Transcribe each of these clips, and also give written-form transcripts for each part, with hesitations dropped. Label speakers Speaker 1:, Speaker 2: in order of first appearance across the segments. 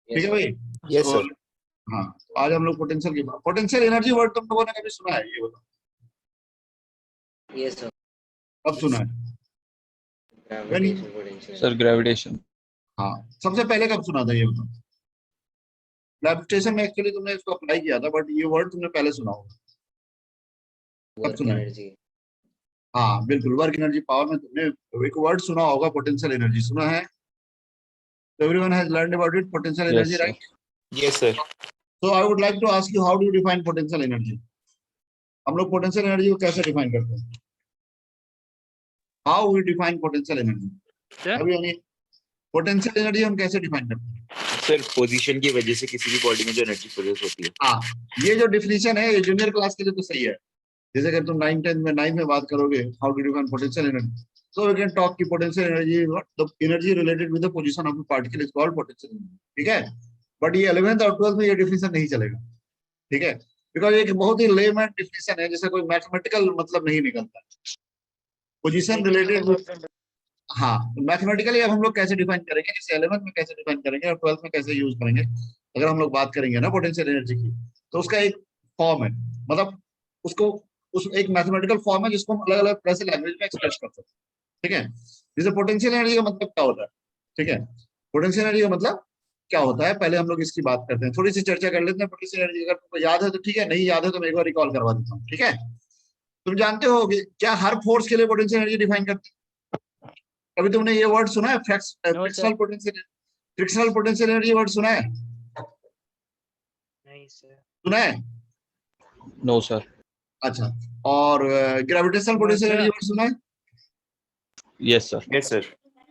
Speaker 1: ठीक है भाई।
Speaker 2: यस
Speaker 1: तो
Speaker 2: सर।
Speaker 1: हाँ, तो आज हम लोग पोटेंशियल की बात, पोटेंशियल एनर्जी वर्ड तुम लोगों ने कभी सुना है, ये बताओ।
Speaker 3: Yes sir.
Speaker 1: कब सुना है?
Speaker 3: Gravitation potential.
Speaker 4: Sir gravitation.
Speaker 1: हाँ, सबसे पहले कब सुना था ये बताओ? ग्रेविटेशन में एक्चुअली तुमने इसको अप्लाई किया था, बट ये वर्ड तुमने पहले सुना होगा। कब
Speaker 3: वर्क
Speaker 1: सुना है?
Speaker 3: एनर्जी।
Speaker 1: हाँ बिल्कुल, वर्क एनर्जी पावर में तुमने एक वर्ड सुना होगा, पोटेंशियल एनर्जी सुना है। Everyone has learned about it, potential
Speaker 4: Yes,
Speaker 1: energy,
Speaker 4: sir.
Speaker 1: Right?
Speaker 2: Yes sir.
Speaker 1: So I would like to ask you, how do you define potential energy? हम लोग potential energy को कैसे डिफाइन करते हैं? How we define potential energy? अभी यानी potential energy हम कैसे डिफाइन करते हैं?
Speaker 2: सर पोजीशन की वजह से किसी भी बॉडी में जो एनर्जी प्रोड्यूस होती है।
Speaker 1: हाँ, ये जो डिफिनेशन है ये जूनियर क्लास के लिए तो सही है। जैसे अगर तुम 9th में बात करोगे how to define potential energy, so we can talk की potential energy what the energy related with the position of the particle is called potential energy, ठीक है। बट ये 11th और 12th में ये डिफिनेशन नहीं चलेगा, ठीक है, बिकॉज एक बहुत ही लेमैन डिफिनेशन है, जैसे कोई मैथमेटिकल मतलब नहीं निकलता पोजीशन रिलेटेड। हाँ, मैथमेटिकली अब हम लोग कैसे डिफाइन करेंगे, जैसे 11th में कैसे डिफाइन करेंगे और 12th में कैसे यूज करेंगे, अगर हम लोग बात करेंगे ना पोटेंशियल एनर्जी की, तो उसका एक फॉर्म है, मतलब उसको उस एक मैथमेटिकल फॉर्म है जिसको हम अलग अलग तरह से लैंग्वेज में एक्सप्रेस कर सकते हैं, ठीक है। जैसे पोटेंशियल एनर्जी का मतलब क्या होता है, ठीक है, पोटेंशियल एनर्जी का मतलब क्या होता है, पहले हम लोग इसकी बात करते हैं, थोड़ी सी चर्चा कर लेते हैं पोटेंशियल एनर्जी। अगर तुमको याद है तो ठीक है, नहीं याद है तो मैं एक बार रिकॉल करवा देता हूँ, ठीक है। तुम जानते हो कि क्या हर फोर्स के लिए पोटेंशियल एनर्जी डिफाइन करते हैं? कभी तुमने ये वर्ड सुना है, frictional potential, frictional potential energy word सुना है?
Speaker 5: नहीं सर।
Speaker 1: सुना है?
Speaker 4: No, sir.
Speaker 1: अच्छा, और ग्रेविटेशनल पोटेंशियल एनर्जी वर्ड सुना है?
Speaker 4: Yes, sir.
Speaker 2: Yes sir.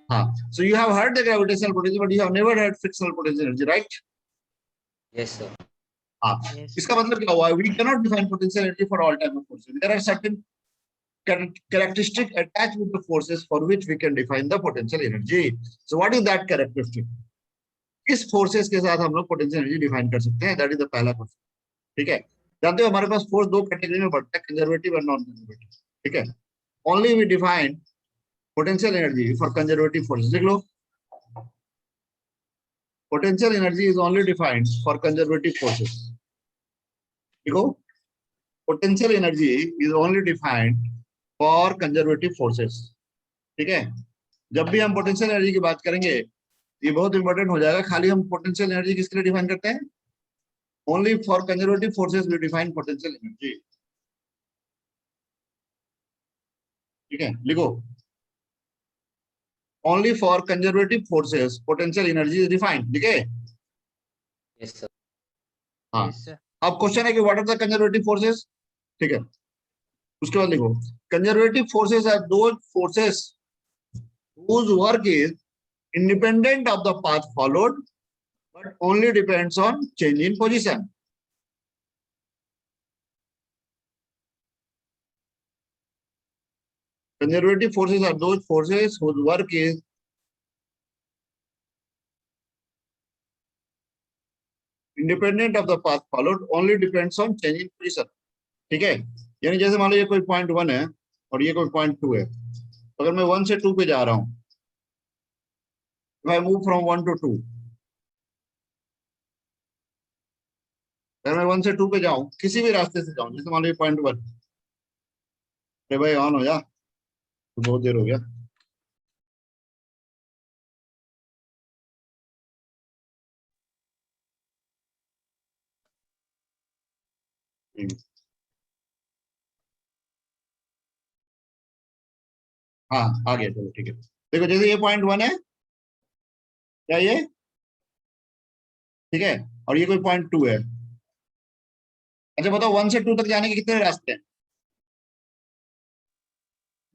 Speaker 1: हाँ, so you have heard the gravitational potential but you have never heard frictional potential energy, right?
Speaker 3: Yes sir.
Speaker 1: हाँ, इसका मतलब क्या हुआ? We cannot define potential energy for all type of forces. There are certain characteristic attached with the forces for which we can define the potential energy. So what is that characteristic? किस forces के साथ हम लोग potential energy define कर सकते हैं? That is the पहला question, ठीक है। जानते हो हमारे पास फोर्स दो कैटेगरी में बढ़ता है, कंजर्वेटिव और नॉन कंजर्वेटिव, ठीक है। Only we define potential energy for conservative forces, देख लो, potential energy is only defined for conservative forces, देखो, potential energy is only defined for conservative forces, ठीक है। जब भी हम पोटेंशियल एनर्जी की बात करेंगे, ये बहुत इंपॉर्टेंट हो जाएगा, खाली हम पोटेंशियल एनर्जी किसके लिए डिफाइन करते हैं? Only for conservative forces we define potential energy, ठीक है, लिखो, only for conservative forces potential energy is defined, ठीक है।
Speaker 3: Yes sir.
Speaker 1: हाँ, अब क्वेश्चन है कि what are the conservative forces, ठीक है। उसके बाद लिखो, conservative forces are those forces whose work is independent of the path followed but only depends on change in position. Conservative forces are those forces whose work is independent of the path followed, only depends on change in position, ठीक है। यानी जैसे मान लो ये कोई point 1 है और ये कोई पॉइंट 2 है, अगर मैं 1 से 2 पे जा रहा हूं, if I move from 1 to 2, अगर मैं 1 से 2 पे जाऊं, किसी भी रास्ते से जाऊं, जैसे मान लो ये पॉइंट 1, अरे भाई ऑन हो जा, तो बहुत देर हो गया। हाँ आ गया, चलो ठीक है। देखो जैसे ये पॉइंट 1 है, क्या ये, ठीक है, और ये कोई पॉइंट 2 है। अच्छा बताओ 1 से 2 तक जाने के कितने रास्ते हैं?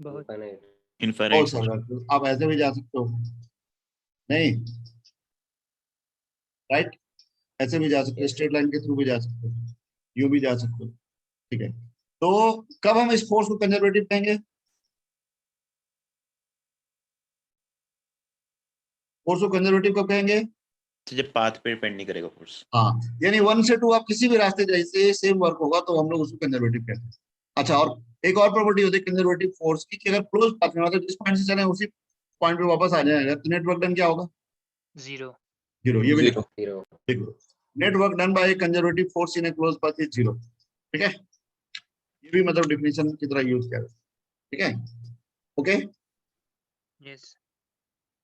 Speaker 5: बहुत
Speaker 2: इनफाइनाइट।
Speaker 1: सर आप ऐसे भी जा सकते हो, नहीं, राइट, ऐसे भी जा सकते हो, स्ट्रेट लाइन के थ्रू भी जा सकते हो, यू भी जा सकते हो, ठीक है। तो कब हम इस फोर्स को कंजर्वेटिव कहेंगे? फोर्स को कंजर्वेटिव कब कहेंगे?
Speaker 2: तो जब पाथ पे डिपेंड नहीं करेगा फोर्स।
Speaker 1: हाँ, यानी 1 से 2 आप किसी भी रास्ते जैसे सेम वर्क होगा तो हम लोग उसको कंजर्वेटिव कहते हैं। अच्छा, और एक और प्रॉपर्टी होती है कंजर्वेटिव फोर्स की, कि अगर क्लोज पाथ में, मतलब जिस पॉइंट से चले उसी पॉइंट पे वापस आ जाएगा, तो नेट वर्क डन क्या होगा?
Speaker 5: 0।
Speaker 1: जीरो, ये भी
Speaker 4: 0.
Speaker 3: Zero.
Speaker 1: Net work done by conservative force in A close path is zero. ठीक है, ये भी मतलब डिफिनेशन की तरह यूज किया, ठीक है, ओके।
Speaker 5: Yes.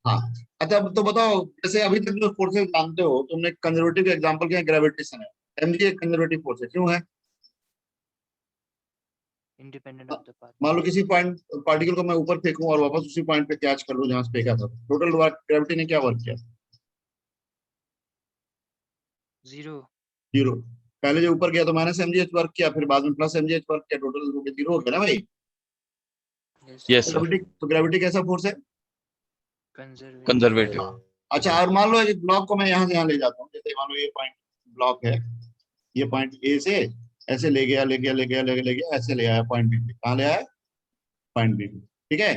Speaker 1: हाँ, अच्छा तो बताओ, जैसे अभी तक जो फोर्सेस जानते हो तुमने, कंजर्वेटिव एग्जांपल क्या है, ग्रेविटेशन है, mg एक कंजर्वेटिव फोर्स है, क्यों है?
Speaker 5: Independent of the path.
Speaker 1: मान लो किसी पॉइंट पार्टिकल को मैं ऊपर फेंकूं और वापस उसी पॉइंट पे कैच कर लूं जहां से फेंका था, टोटल ग्रेविटी ने क्या वर्क किया?
Speaker 5: Zero.
Speaker 1: जीरो। पहले जो ऊपर गया तो माइनस mgh वर्क किया, फिर बाद में प्लस mgh वर्क किया, टोटल जीरो हो गया ना भाई।
Speaker 5: Yes.
Speaker 4: Yes, sir.
Speaker 1: ग्रेविटी, तो ग्रेविटी कैसा फोर्स है?
Speaker 5: Conservative.
Speaker 4: Conservative.
Speaker 1: अच्छा, और मान लो एक ब्लॉक को मैं यहाँ से यहाँ ले जाता हूँ, जैसे मान लो ये पॉइंट ब्लॉक है, ये पॉइंट ए से ऐसे ले गया ऐसे ले आया पॉइंट बी पे, कहाँ ले आया? पॉइंट बी पे, ठीक है।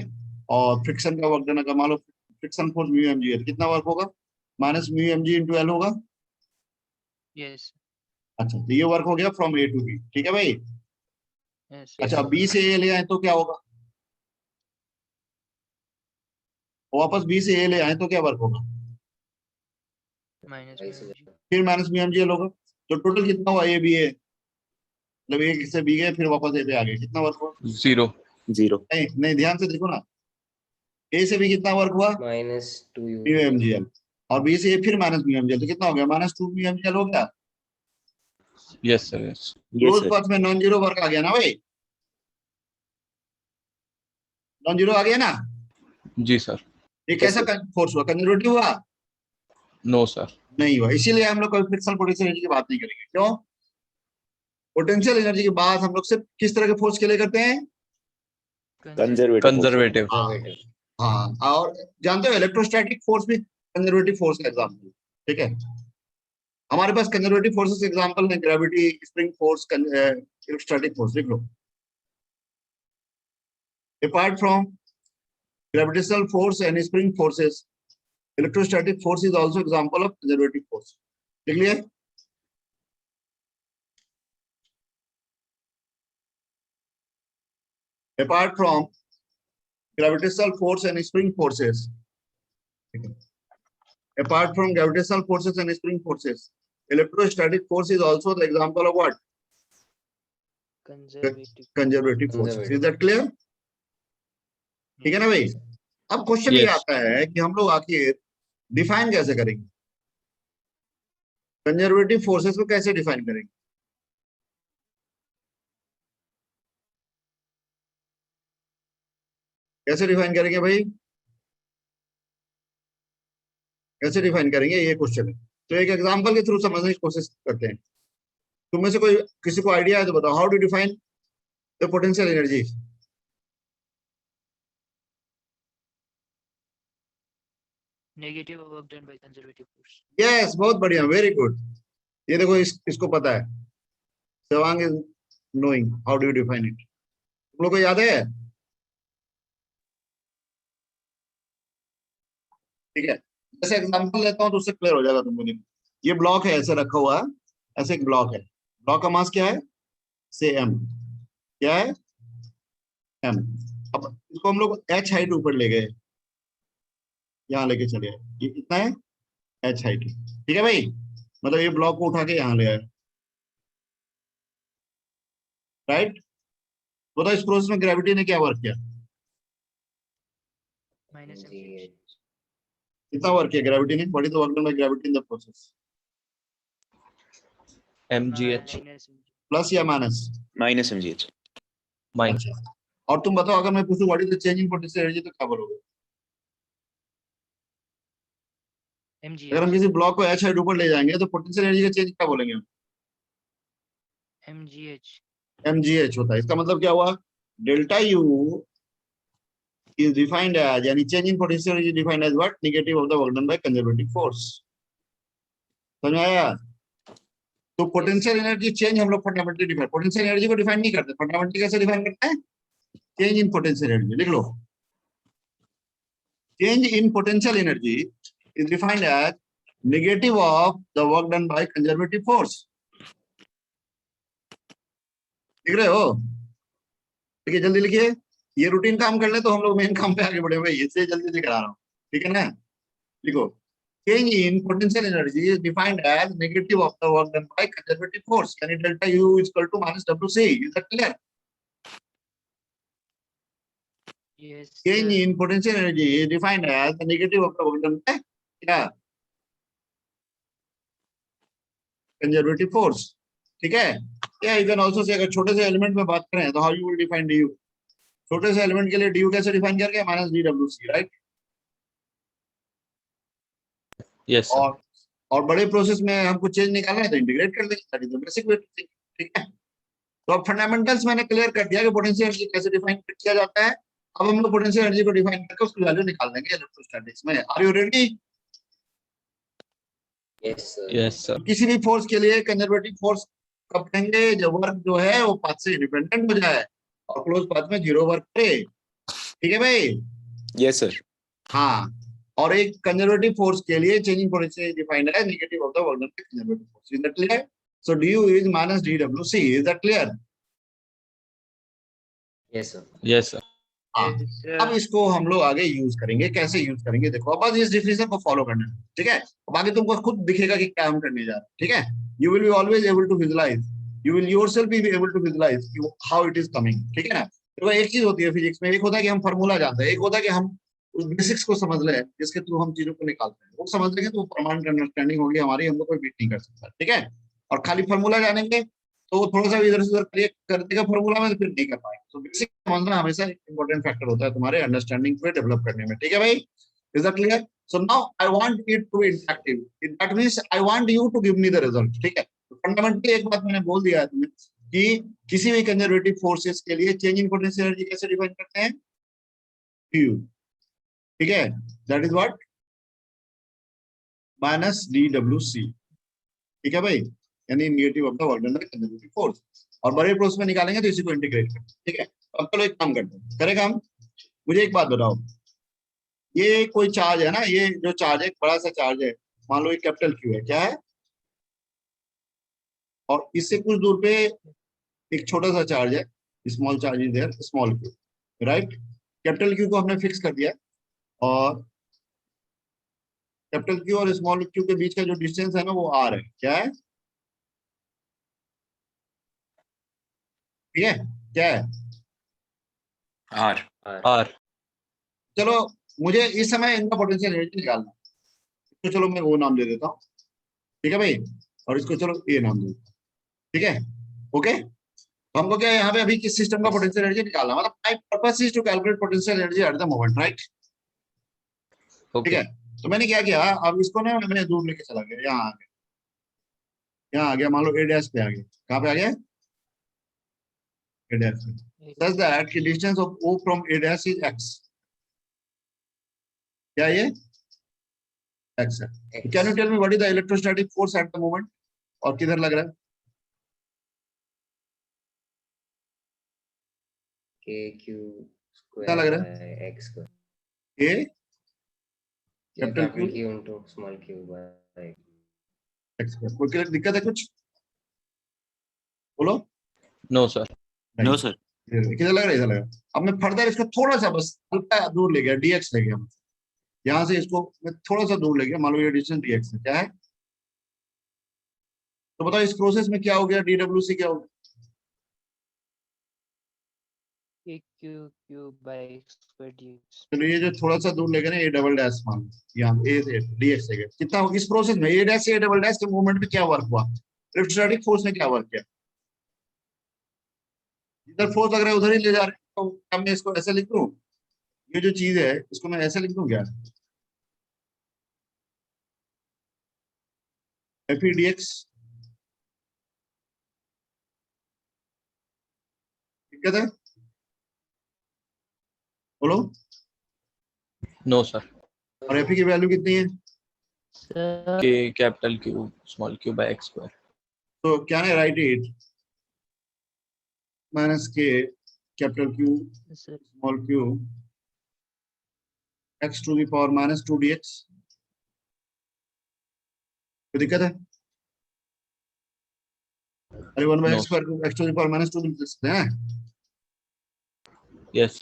Speaker 1: और फ्रिक्शन का वर्क देना का, मान लो friction force mu m g है, कितना वर्क होगा? Minus mu m g into l होगा।
Speaker 5: Yes.
Speaker 1: अच्छा, तो ये वर्क हो गया फ्रॉम ए टू बी, ठीक है भाई।
Speaker 5: Yes.
Speaker 1: अच्छा, बी से ए ले आए तो क्या होगा? वापस बी से ए ले आए तो क्या वर्क होगा?
Speaker 5: Minus
Speaker 3: Minus
Speaker 5: mg.
Speaker 1: फिर minus mu m g l होगा, तो टोटल कितना हुआ? ए बी ए, मतलब ए से बी गए फिर वापस ए पे आ गए, कितना वर्क हुआ?
Speaker 4: 0.
Speaker 2: 0.
Speaker 1: नहीं नहीं, ध्यान से देखो ना, ए से बी कितना वर्क हुआ?
Speaker 3: minus 2
Speaker 1: mu m g l, और बी से ए फिर minus mu m g l, तो कितना हो गया? Minus two mu m g l हो गया।
Speaker 4: Yes, sir. Yes.
Speaker 2: Yes,
Speaker 1: close
Speaker 2: sir.
Speaker 1: Path में नॉन जीरो वर्क आ गया ना भाई, नॉन जीरो आ गया ना।
Speaker 4: जी सर.
Speaker 1: ये कैसा फोर्स हुआ? कंजर्वेटिव हुआ?
Speaker 4: No, sir.
Speaker 1: नहीं हुआ, इसीलिए हम लोग फ्रिक्शनल पोटेंशियल एनर्जी की बात नहीं करेंगे। क्यों? पोटेंशियल एनर्जी की बात हम लोग सिर्फ किस तरह के फोर्स के लिए करते हैं?
Speaker 2: Conservative. force.
Speaker 4: Conservative.
Speaker 3: conservative.
Speaker 1: हाँ, और जानते हो इलेक्ट्रोस्टैटिक फोर्स भी कंजर्वेटिव फोर्स का एग्जाम्पल, ठीक है। हमारे पास कंजर्वेटिव फोर्सेस एग्जांपल है, gravity, spring force, electrostatic force, लिख लो। Apart from gravitational force and spring forces, electrostatic force is also example of conservative force. लिख लिया? Apart from gravitational force and spring forces, apart from gravitational forces and spring forces, electrostatic force is also the example of what?
Speaker 5: Conservative.
Speaker 1: Conservative forces.
Speaker 3: Conservative.
Speaker 1: Is that clear? ठीक है ना भाई? अब question ये
Speaker 4: Yes.
Speaker 1: आता है कि हम लोग आखिर डिफाइन कैसे करेंगे, कंजर्वेटिव फोर्सेस को कैसे डिफाइन करेंगे? कैसे डिफाइन करेंगे भाई? कैसे डिफाइन करेंगे, ये क्वेश्चन है। तो एक एग्जांपल के थ्रू समझने की कोशिश करते हैं। तुम में से कोई किसी को आइडिया है तो बताओ, how do define the potential energy?
Speaker 5: Negative work done by conservative force.
Speaker 1: Yes, बहुत बढ़िया, वेरी गुड। ये देखो, इसको पता है, Tsewang is knowing how do you define it. तुम लोग को याद है? ठीक है, जैसे एग्जांपल लेता हूं तो उससे क्लियर हो जाएगा तुमको। देखो, ये ब्लॉक है, ऐसे रखा हुआ है, ऐसे एक ब्लॉक है, ब्लॉक का मास क्या है? से m, क्या है? m। अब इसको हम लोग h हाइट ऊपर ले गए, यहाँ लेके चले आए, ये कितना है? h हाइट, ठीक है भाई। मतलब ये ब्लॉक को उठा के यहाँ ले आए, राइट। बताओ इस प्रोसेस में ग्रेविटी ने क्या वर्क किया?
Speaker 5: Minus
Speaker 3: mg.
Speaker 5: mg.
Speaker 1: कितना वर्क किया ग्रेविटी ने? What is the work done by gravity in the process?
Speaker 4: MGH.
Speaker 5: Minus mg.
Speaker 1: Plus या माइनस?
Speaker 2: Minus mgh.
Speaker 4: Minus.
Speaker 1: अच्छा, और तुम बताओ, अगर मैं पूछूं what is the change in potential energy तो क्या बोलोगे?
Speaker 5: mg.
Speaker 1: अगर हम किसी ब्लॉक को h हाइट ऊपर ले जाएंगे तो पोटेंशियल एनर्जी का चेंज क्या बोलेंगे?
Speaker 5: mgh.
Speaker 1: mgh होता है। इसका मतलब क्या हुआ? Delta u is defined as, यानी change in potential energy defined as what? Negative of the work done by conservative force. समझ में आया? तो पोटेंशियल एनर्जी चेंज हम लोग फंडामेंटली डिफाइन, पोटेंशियल एनर्जी को डिफाइन नहीं करते, फंडामेंटली कैसे डिफाइन करते हैं? चेंज इन पोटेंशियल एनर्जी, लिख लो। Change in potential energy is defined as negative of the work done by conservative force. लिख रहे हो? देखिए, जल्दी लिखिए, ये रूटीन काम कर ले तो हम लोग मेन काम पे आगे बढ़े भाई, इससे जल्दी से करा रहा हूँ, ठीक है ना? लिखो, change in potential energy is defined as negative of the work done by conservative force. Yani delta U is equal to minus WC. Is that clear?
Speaker 5: Yes,
Speaker 1: Change
Speaker 5: sir.
Speaker 1: in potential energy is defined as the negative of the work done by क्या conservative force. ठीक है? Yeah, you can also say अगर छोटे से element में बात करें तो how you will define du? छोटे से एलिमेंट के लिए du कैसे डिफाइन करके minus dWc, right?
Speaker 4: Yes, sir.
Speaker 1: और बड़े प्रोसेस में हमको चेंज निकालना है तो इंटीग्रेट कर देंगे, तो बेसिक वे टू थिंक. ठीक है? तो अब फंडामेंटल्स मैंने क्लियर कर दिया कि पोटेंशियल एनर्जी कैसे डिफाइन किया जाता है. अब हम लोग पोटेंशियल एनर्जी को डिफाइन करके उसकी वैल्यू निकाल देंगे इलेक्ट्रोस्टैटिक्स में. Are you ready?
Speaker 3: Yes, sir.
Speaker 4: Yes, sir.
Speaker 1: किसी भी फोर्स के लिए कंजर्वेटिव फोर्स कब कहेंगे? जब वर्क जो है वो पाथ से इंडिपेंडेंट हो जाए और क्लोज पाथ में जीरो वर्क करे. ठीक है भाई?
Speaker 2: Yes, sir.
Speaker 1: हाँ. और एक कंजर्वेटिव फोर्स के लिए चेंजिंग पोटेंशियल डिफाइंड है negative of the work done by conservative force. Is that clear? So du is minus dwc. Is that clear?
Speaker 3: Yes, sir.
Speaker 4: Yes, sir.
Speaker 1: हाँ.
Speaker 5: Yes, sir.
Speaker 1: अब इसको हम लोग आगे यूज करेंगे. कैसे यूज करेंगे देखो. अब बस इस डिफिनेशन को फॉलो करना है. ठीक है? अब आगे तुमको खुद दिखेगा कि क्या हम करने जा रहे हैं. ठीक है? You will be always able to visualise. You will yourself be able to visualise how it is coming. ठीक है ना? तो एक चीज होती है फिजिक्स में. एक होता है कि हम फार्मूला जानते हैं, एक होता है कि हम उस बेसिक्स को समझ लें जिसके थ्रू हम चीजों को निकालते हैं. वो समझ लेंगे तो परमानेंट अंडरस्टैंडिंग होगी हमारी. हमको कोई बीट नहीं कर सकता. ठीक है? और खाली फार्मूला जानेंगे तो वो थोड़ा सा इधर से उधर क्लियर कर देगा फार्मूला में, तो फिर नहीं कर पाएंगे. तो बेसिक समझना हमेशा इंपॉर्टेंट फैक्टर होता है तुम्हारे अंडरस्टैंडिंग को डेवलप करने में. ठीक है भाई? Is that clear? So now I want it to be interactive. That means I want you to give me the result. ठीक है? तो फंडामेंटली एक बात मैंने बोल दिया है तुम्हें कि किसी भी कंजर्वेटिव फोर्सेस के लिए चेंज इन पोटेंशियल एनर्जी कैसे डिफाइन करते हैं? q. ठीक है? That is what? Minus dWc. ठीक है भाई? यानी negative of the work done by conservative force. और बड़े प्रोसेस में निकालेंगे तो इसी को इंटीग्रेट करेंगे. ठीक है? अब चलो एक काम करते हैं. करेगा हम. मुझे एक बात बताओ. ये कोई चार्ज है ना, ये जो चार्ज है, बड़ा सा चार्ज है, मान लो ये कैपिटल क्यू है. क्या है? और इससे कुछ दूर पे एक छोटा सा चार्ज है, small charge is there, small q. Right? Capital q को हमने फिक्स कर दिया और कैपिटल क्यू और स्मॉल क्यू के बीच का जो डिस्टेंस है ना वो आर है. क्या है? ठीक है? क्या है?
Speaker 2: R.
Speaker 4: R.
Speaker 1: चलो मुझे इस समय इनका पोटेंशियल एनर्जी निकालना है. तो चलो मैं वो नाम दे देता हूँ. ठीक है भाई? और इसको चलो ए नाम दे देता हूँ. ठीक है? ओके? तो हमको क्या है यहाँ पे अभी किस सिस्टम का पोटेंशियल एनर्जी निकालना है? मतलब my purpose is to calculate potential energy at the moment. Right? ठीक है?
Speaker 4: Okay.
Speaker 1: तो मैंने क्या किया, अब इसको ना मैं दूर लेके चला गया. यहाँ आ गया, यहाँ आ गया. मान लो ए डैश पे आ गया. कहाँ पे आ गया? ए डैश पे. Such that the distance of O from A dash is x. क्या ये? x है.
Speaker 3: X.
Speaker 1: Can you tell me what is the electrostatic force at the moment? और किधर लग रहा है?
Speaker 3: KQ
Speaker 1: कितना लग
Speaker 3: square
Speaker 1: रहा है?
Speaker 3: by X square.
Speaker 1: A
Speaker 3: Capital
Speaker 1: capital
Speaker 3: Q into small q by
Speaker 1: x है. कोई दिक्कत है कुछ? बोलो.
Speaker 4: No, sir.
Speaker 2: No, sir.
Speaker 1: किधर लग रहा है? इधर लग रहा है. अब मैं फर्दर इसको थोड़ा सा बस हल्का दूर ले गया, dx ले गया. यहाँ से इसको मैं थोड़ा सा दूर ले गया. मान लो ये डिस्टेंस dx है. क्या है? तो बताओ इस प्रोसेस में क्या हो गया? dwc क्या हो गया?
Speaker 5: AQ by square dx.
Speaker 1: चलो ये जो थोड़ा सा दूर ले गए ना, ये डबल डैश मान लो. यहाँ ए से dx से गया. कितना हो इस प्रोसेस में? ए डैश से डबल डैश के मूवमेंट में क्या वर्क हुआ? इलेक्ट्रोस्टैटिक फोर्स ने क्या वर्क किया? इधर फोर्स लग रहा है उधर ही ले जा रहे हैं. तो क्या मैं इसको ऐसे लिख दूं? ये जो चीज है इसको मैं ऐसे लिख दूं क्या? F E D x. दिक्कत है? बोलो.
Speaker 4: No, sir.
Speaker 1: और एफ ई की वैल्यू कितनी है?
Speaker 5: Sir,
Speaker 4: K capital Q small q by x square.
Speaker 1: तो क्या है? Write it minus k capital q
Speaker 5: sir,
Speaker 1: small q x to the power minus 2 dx. कोई दिक्कत है? अरे 1 बाय
Speaker 4: No,
Speaker 1: एक्स स्क्वायर को x to the power minus 2 लिख सकते हैं.
Speaker 4: Yes.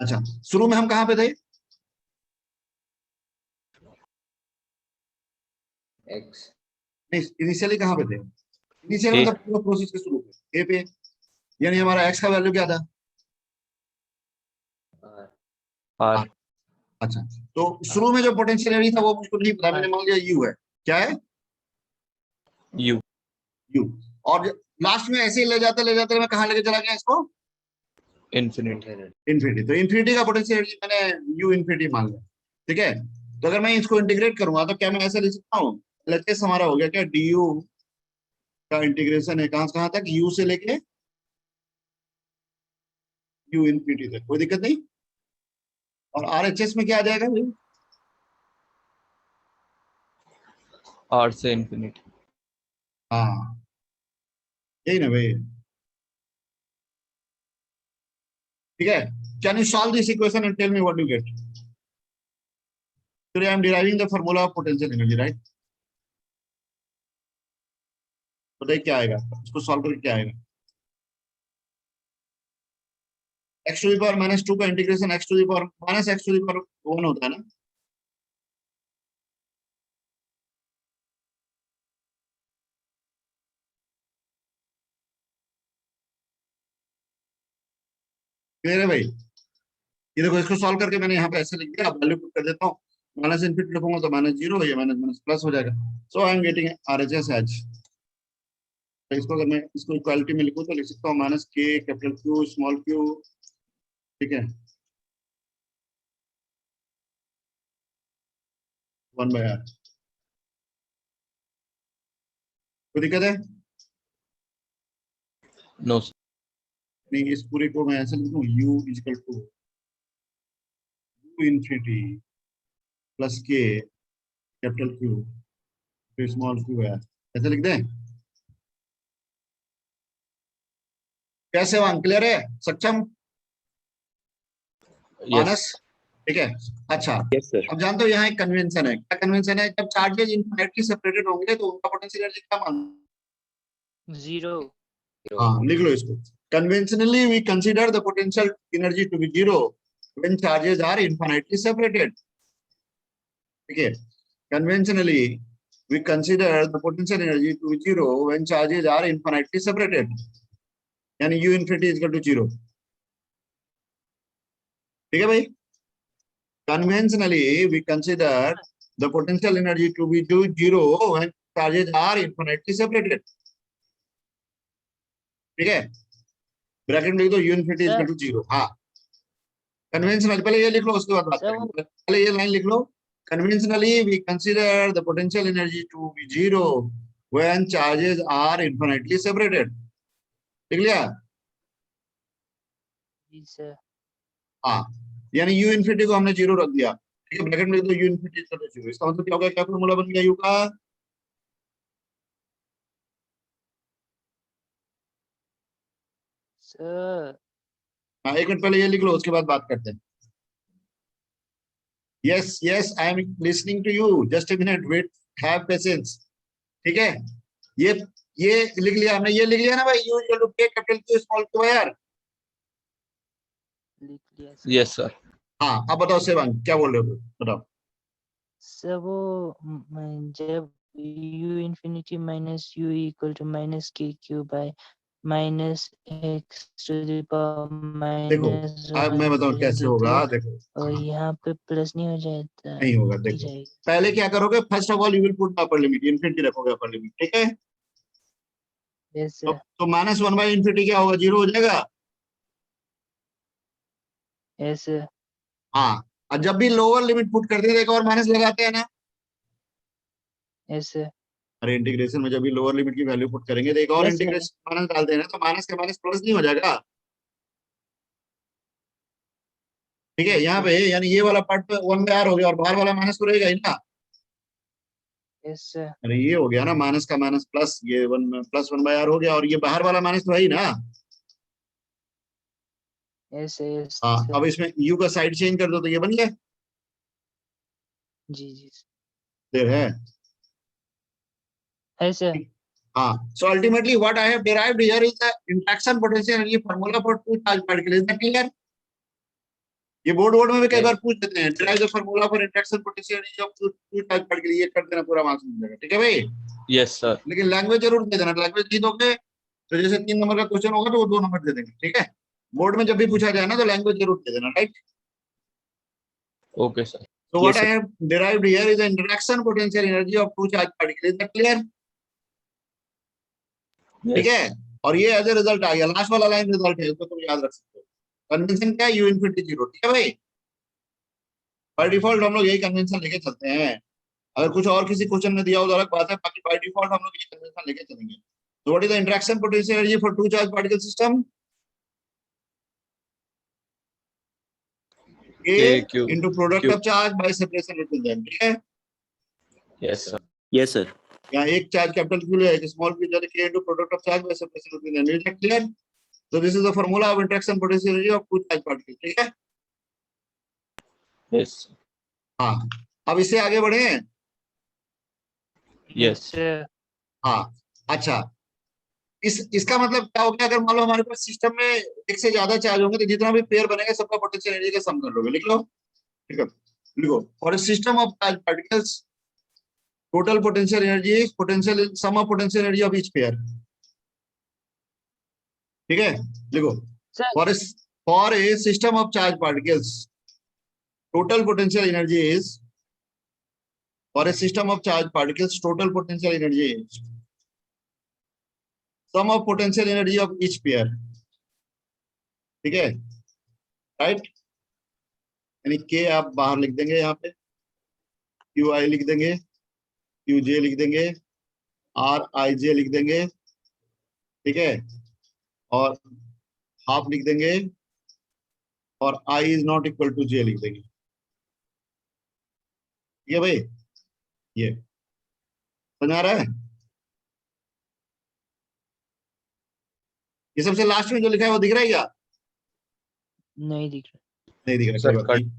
Speaker 1: अच्छा, शुरू में हम कहाँ पे थे?
Speaker 3: X.
Speaker 1: नहीं, इनिशियली कहाँ पे थे? Initial
Speaker 4: A.
Speaker 1: मतलब पूरा प्रोसेस के शुरू पे ए पे, यानी हमारा एक्स का वैल्यू क्या था?
Speaker 3: R.
Speaker 4: R.
Speaker 1: अच्छा, तो शुरू में जो पोटेंशियल एनर्जी था वो मुझको नहीं पता, मैंने मान लिया यू है। क्या है?
Speaker 4: U.
Speaker 1: यू। और लास्ट में ऐसे ही ले जाते मैं कहाँ लेके चला गया इसको?
Speaker 4: Infinite.
Speaker 3: Infinite.
Speaker 1: इन्फिनिटी। तो इन्फिनिटी का पोटेंशियल एनर्जी मैंने यू इन्फिनिटी मान लिया। ठीक है, तो अगर मैं इसको इंटीग्रेट करूंगा तो क्या मैं ऐसा लिख सकता हूँ? एलएचएस हमारा हो गया क्या? डी यू का इंटीग्रेशन है कहां से कहां तक? यू से लेके यू इन्फिनिटी तक, कोई दिक्कत नहीं। और आरएचएस में क्या आ जाएगा भाई?
Speaker 4: R से infinity.
Speaker 1: हाँ, यही ना भाई। ठीक है, can you solve this equation and tell me what you get? Today I am deriving the formula of potential energy, right? बताइए क्या आएगा, इसको सॉल्व करके क्या आएगा? x to the power minus 2 का integration x to the power minus x to the power 1 होता है ना? क्लियर है भाई? ये देखो, इसको सॉल्व करके मैंने यहाँ पे ऐसे लिख दिया, अब वैल्यू पुट कर देता हूँ। माइनस इनफिनिटी रखूंगा तो माइनस जीरो, ये माइनस माइनस प्लस हो जाएगा। So I am getting RHS H. तो इसको अगर मैं इसको इक्वालिटी में लिखूं तो लिख सकता हूँ minus k capital Q small Q. ठीक है, 1/r। कोई दिक्कत है?
Speaker 4: No, sir.
Speaker 1: नहीं, इस पूरे को मैं ऐसे लिखूं, u equal to u infinity plus k capital q फिर स्मॉल क्यू है, ऐसे लिख दें? कैसे वहां क्लियर है? सक्षम?
Speaker 4: Yes.
Speaker 1: मानस? ठीक है, अच्छा।
Speaker 2: Yes sir.
Speaker 1: अब जानते हो यहाँ एक कन्वेंशन है। क्या कन्वेंशन है? जब चार्जेस इनफिनिटली सेपरेटेड होंगे तो उनका पोटेंशियल एनर्जी क्या मान?
Speaker 5: 0.
Speaker 1: हाँ, लिख लो इसको। Conventionally we consider the potential energy to be zero when charges are infinitely separated. ठीक है, conventionally we consider the potential energy to be zero when charges are infinitely separated, यानी u infinity is equal to zero. ठीक है भाई? Conventionally, we consider the potential energy to be zero when charges are infinitely separated. ठीक है, bracket में लिख दो u infinity is equal to zero। हाँ, कन्वेंशनली पहले ये लिख लो, उसके बाद बात करेंगे। पहले ये लाइन लिख लो, conventionally we consider the potential energy to be zero when charges are infinitely separated। लिख लिया?
Speaker 5: जी सर.
Speaker 1: हाँ, यानी u infinity को हमने जीरो रख दिया। ठीक है, ब्रैकेट में लिख दो u infinity is equal to zero। इसका मतलब क्या होगा? क्या फॉर्मूला बन गया u का?
Speaker 5: सर.
Speaker 1: हाँ, एक मिनट पहले ये लिख लो, उसके बाद बात करते हैं। Yes yes, I am listening to you, just a minute, wait, have patience. ठीक है, ये लिख लिया हमने, ये लिख लिया ना भाई, यू इक्वल टू के कैपिटल क्यू स्मॉल क्यू यार।
Speaker 5: लिख लिया सर.
Speaker 4: Yes, sir.
Speaker 1: हाँ, अब बताओ सेवांग, क्या बोल रहे हो? बताओ।
Speaker 5: सर वो जब u infinity minus u equal to minus k cube by minus x to the power
Speaker 1: देखो,
Speaker 5: minus
Speaker 1: अब मैं बताऊं कैसे होगा। देखो,
Speaker 5: और यहाँ पे प्लस नहीं हो जाता?
Speaker 1: नहीं होगा। देखो, पहले क्या करोगे? First of all you will put upper limit, infinity रखोगे अपर लिमिट। ठीक है,
Speaker 5: यस
Speaker 1: तो,
Speaker 5: सर.
Speaker 1: तो माइनस 1/इनफिनिटी क्या होगा? जीरो हो जाएगा।
Speaker 5: Yes sir.
Speaker 1: हाँ, और जब भी लोअर लिमिट पुट करते हैं एक और माइनस लगाते हैं ना।
Speaker 5: Yes sir.
Speaker 1: अरे इंटीग्रेशन में जब भी लोअर लिमिट की वैल्यू पुट करेंगे तो एक और
Speaker 5: Yes, sir.
Speaker 1: इंटीग्रेशन माइनस डालते हैं ना, तो माइनस के माइनस प्लस नहीं हो जाएगा? ठीक है, यहाँ पे यानी ये वाला पार्ट 1/r हो गया और बाहर वाला माइनस तो रहेगा ही ना।
Speaker 5: Yes sir.
Speaker 1: अरे ये हो गया ना, माइनस का माइनस प्लस, ये 1 प्लस 1/r हो गया और ये बाहर वाला माइनस तो है ही ना।
Speaker 5: Yes sir. यस
Speaker 1: हाँ,
Speaker 5: सर.
Speaker 1: अब इसमें u का साइड चेंज कर दो तो ये बन गया।
Speaker 5: जी जी
Speaker 1: देर है।
Speaker 5: सर.
Speaker 1: हाँ, so ultimately what I have derived here is the interaction potential energy formula for two charge particles. Is that clear? ये बोर्ड में भी कई बार पूछ देते हैं, derive the formula for interaction potential energy of two charge particle, ये कर देना, पूरा मार्क्स मिल जाएगा, ठीक है भाई।
Speaker 4: Yes, sir.
Speaker 1: लेकिन लैंग्वेज जरूर दे देना, लैंग्वेज नहीं दोगे तो जैसे 3 नंबर का क्वेश्चन होगा तो वो 2 नंबर दे देंगे, ठीक है। बोर्ड में जब भी पूछा जाए ना तो लैंग्वेज जरूर दे देना, right.
Speaker 4: Okay, sir.
Speaker 1: So
Speaker 2: Yes,
Speaker 1: what
Speaker 2: sir.
Speaker 1: I have derived here is the interaction potential energy of two charge particles. Is that clear? ठीक है।
Speaker 4: Yes.
Speaker 1: और ये एज ए रिजल्ट आ गया, लास्ट वाला लाइन रिजल्ट है, उसको तुम याद रख सकते हो। कन्वेंशन क्या है, u इनफिनिटी 0, ठीक है भाई। बाय डिफॉल्ट हम लोग यही कन्वेंशन लेके चलते हैं। अगर कुछ और किसी क्वेश्चन में दिया हो तो अलग बात है, बाकी बाय डिफॉल्ट हम लोग ये कन्वेंशन लेके चलेंगे। So what is the interaction potential energy for two charge particle system? A
Speaker 4: KQ.
Speaker 1: into product
Speaker 4: Q.
Speaker 1: of charge by separation between them, ठीक है।
Speaker 4: Yes, sir.
Speaker 2: Yes, sir.
Speaker 1: यहाँ एक चार्ज कैपिटल क्यू ले, एक small Q, जाने के into product of charge by separation between them. Is that clear? So this is the formula of interaction potential energy of two charge particles, ठीक है।
Speaker 4: Yes.
Speaker 1: हाँ, अब इससे आगे बढ़े।
Speaker 4: Yes.
Speaker 5: sir.
Speaker 1: हाँ, अच्छा, इसका मतलब क्या हो गया, अगर मान लो हमारे पास सिस्टम में एक से ज्यादा चार्ज होंगे तो जितना भी पेयर बनेगा सबका पोटेंशियल एनर्जी का सम कर लोगे, लिख लो, ठीक है। लिखो, for a system of charge particles total potential energy is potential sum of potential energy of each pair, ठीक है। लिखो,
Speaker 5: Sir.
Speaker 1: For a system of charge particles total potential energy is, for a system of charge particles total potential energy is sum of potential energy of each pair, ठीक है, right. यानी के आप बाहर लिख देंगे, यहाँ पे क्यू आई लिख देंगे, क्यू जे लिख देंगे, आर आई जे लिख देंगे, ठीक है, और हाफ लिख देंगे, और I is not equal to जे लिख देंगे, ठीक है भाई। ये समझ आ रहा है। ये सबसे लास्ट में जो लिखा है वो दिख रहा है क्या?
Speaker 5: नहीं दिख रहा।
Speaker 1: नहीं दिख रहा,
Speaker 4: Sir,
Speaker 1: कोई बात नहीं,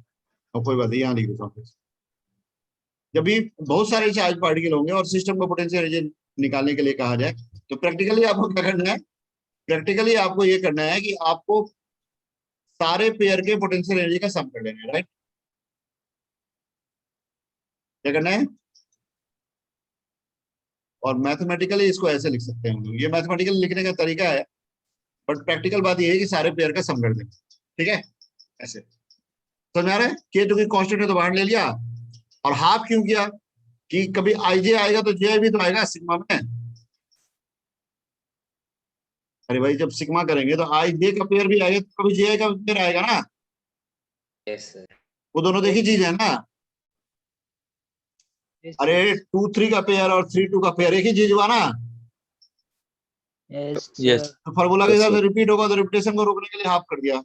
Speaker 1: और कोई बात नहीं, यहाँ लिख देता हूँ। जब भी बहुत सारे चार्ज पार्टिकल होंगे और सिस्टम को पोटेंशियल एनर्जी निकालने के लिए कहा जाए तो प्रैक्टिकली आपको क्या करना है, प्रैक्टिकली आपको ये करना है कि आपको सारे पेयर के पोटेंशियल एनर्जी का सम कर लेना है, राइट। क्या करना है, और मैथमेटिकली इसको ऐसे लिख सकते हैं हम लोग, ये मैथमेटिकली लिखने का तरीका है, बट प्रैक्टिकल बात ये है कि सारे पेयर का सम कर दें, ठीक है, ऐसे। समझ आ रहा है। के जो कि कांस्टेंट है तो बाहर ले लिया, और हाफ क्यों किया कि कभी आई जे आएगा तो जे भी तो आएगा सिग्मा में। अरे भाई जब सिग्मा करेंगे तो आई जे का पेयर भी आएगा तो कभी जे का पेयर आएगा ना,
Speaker 3: Yes, sir.
Speaker 1: वो दोनों देखी चीज है ना।
Speaker 5: Yes,
Speaker 1: अरे
Speaker 5: sir.
Speaker 1: 2 3 का पेयर और 3 2 का पेयर एक ही चीज हुआ ना।
Speaker 5: Yes,
Speaker 4: Yes.
Speaker 5: sir.
Speaker 1: तो फार्मूला के
Speaker 2: Yes,
Speaker 1: हिसाब से
Speaker 2: sir.
Speaker 1: रिपीट होगा तो रिपीटेशन को रोकने के लिए हाफ कर दिया।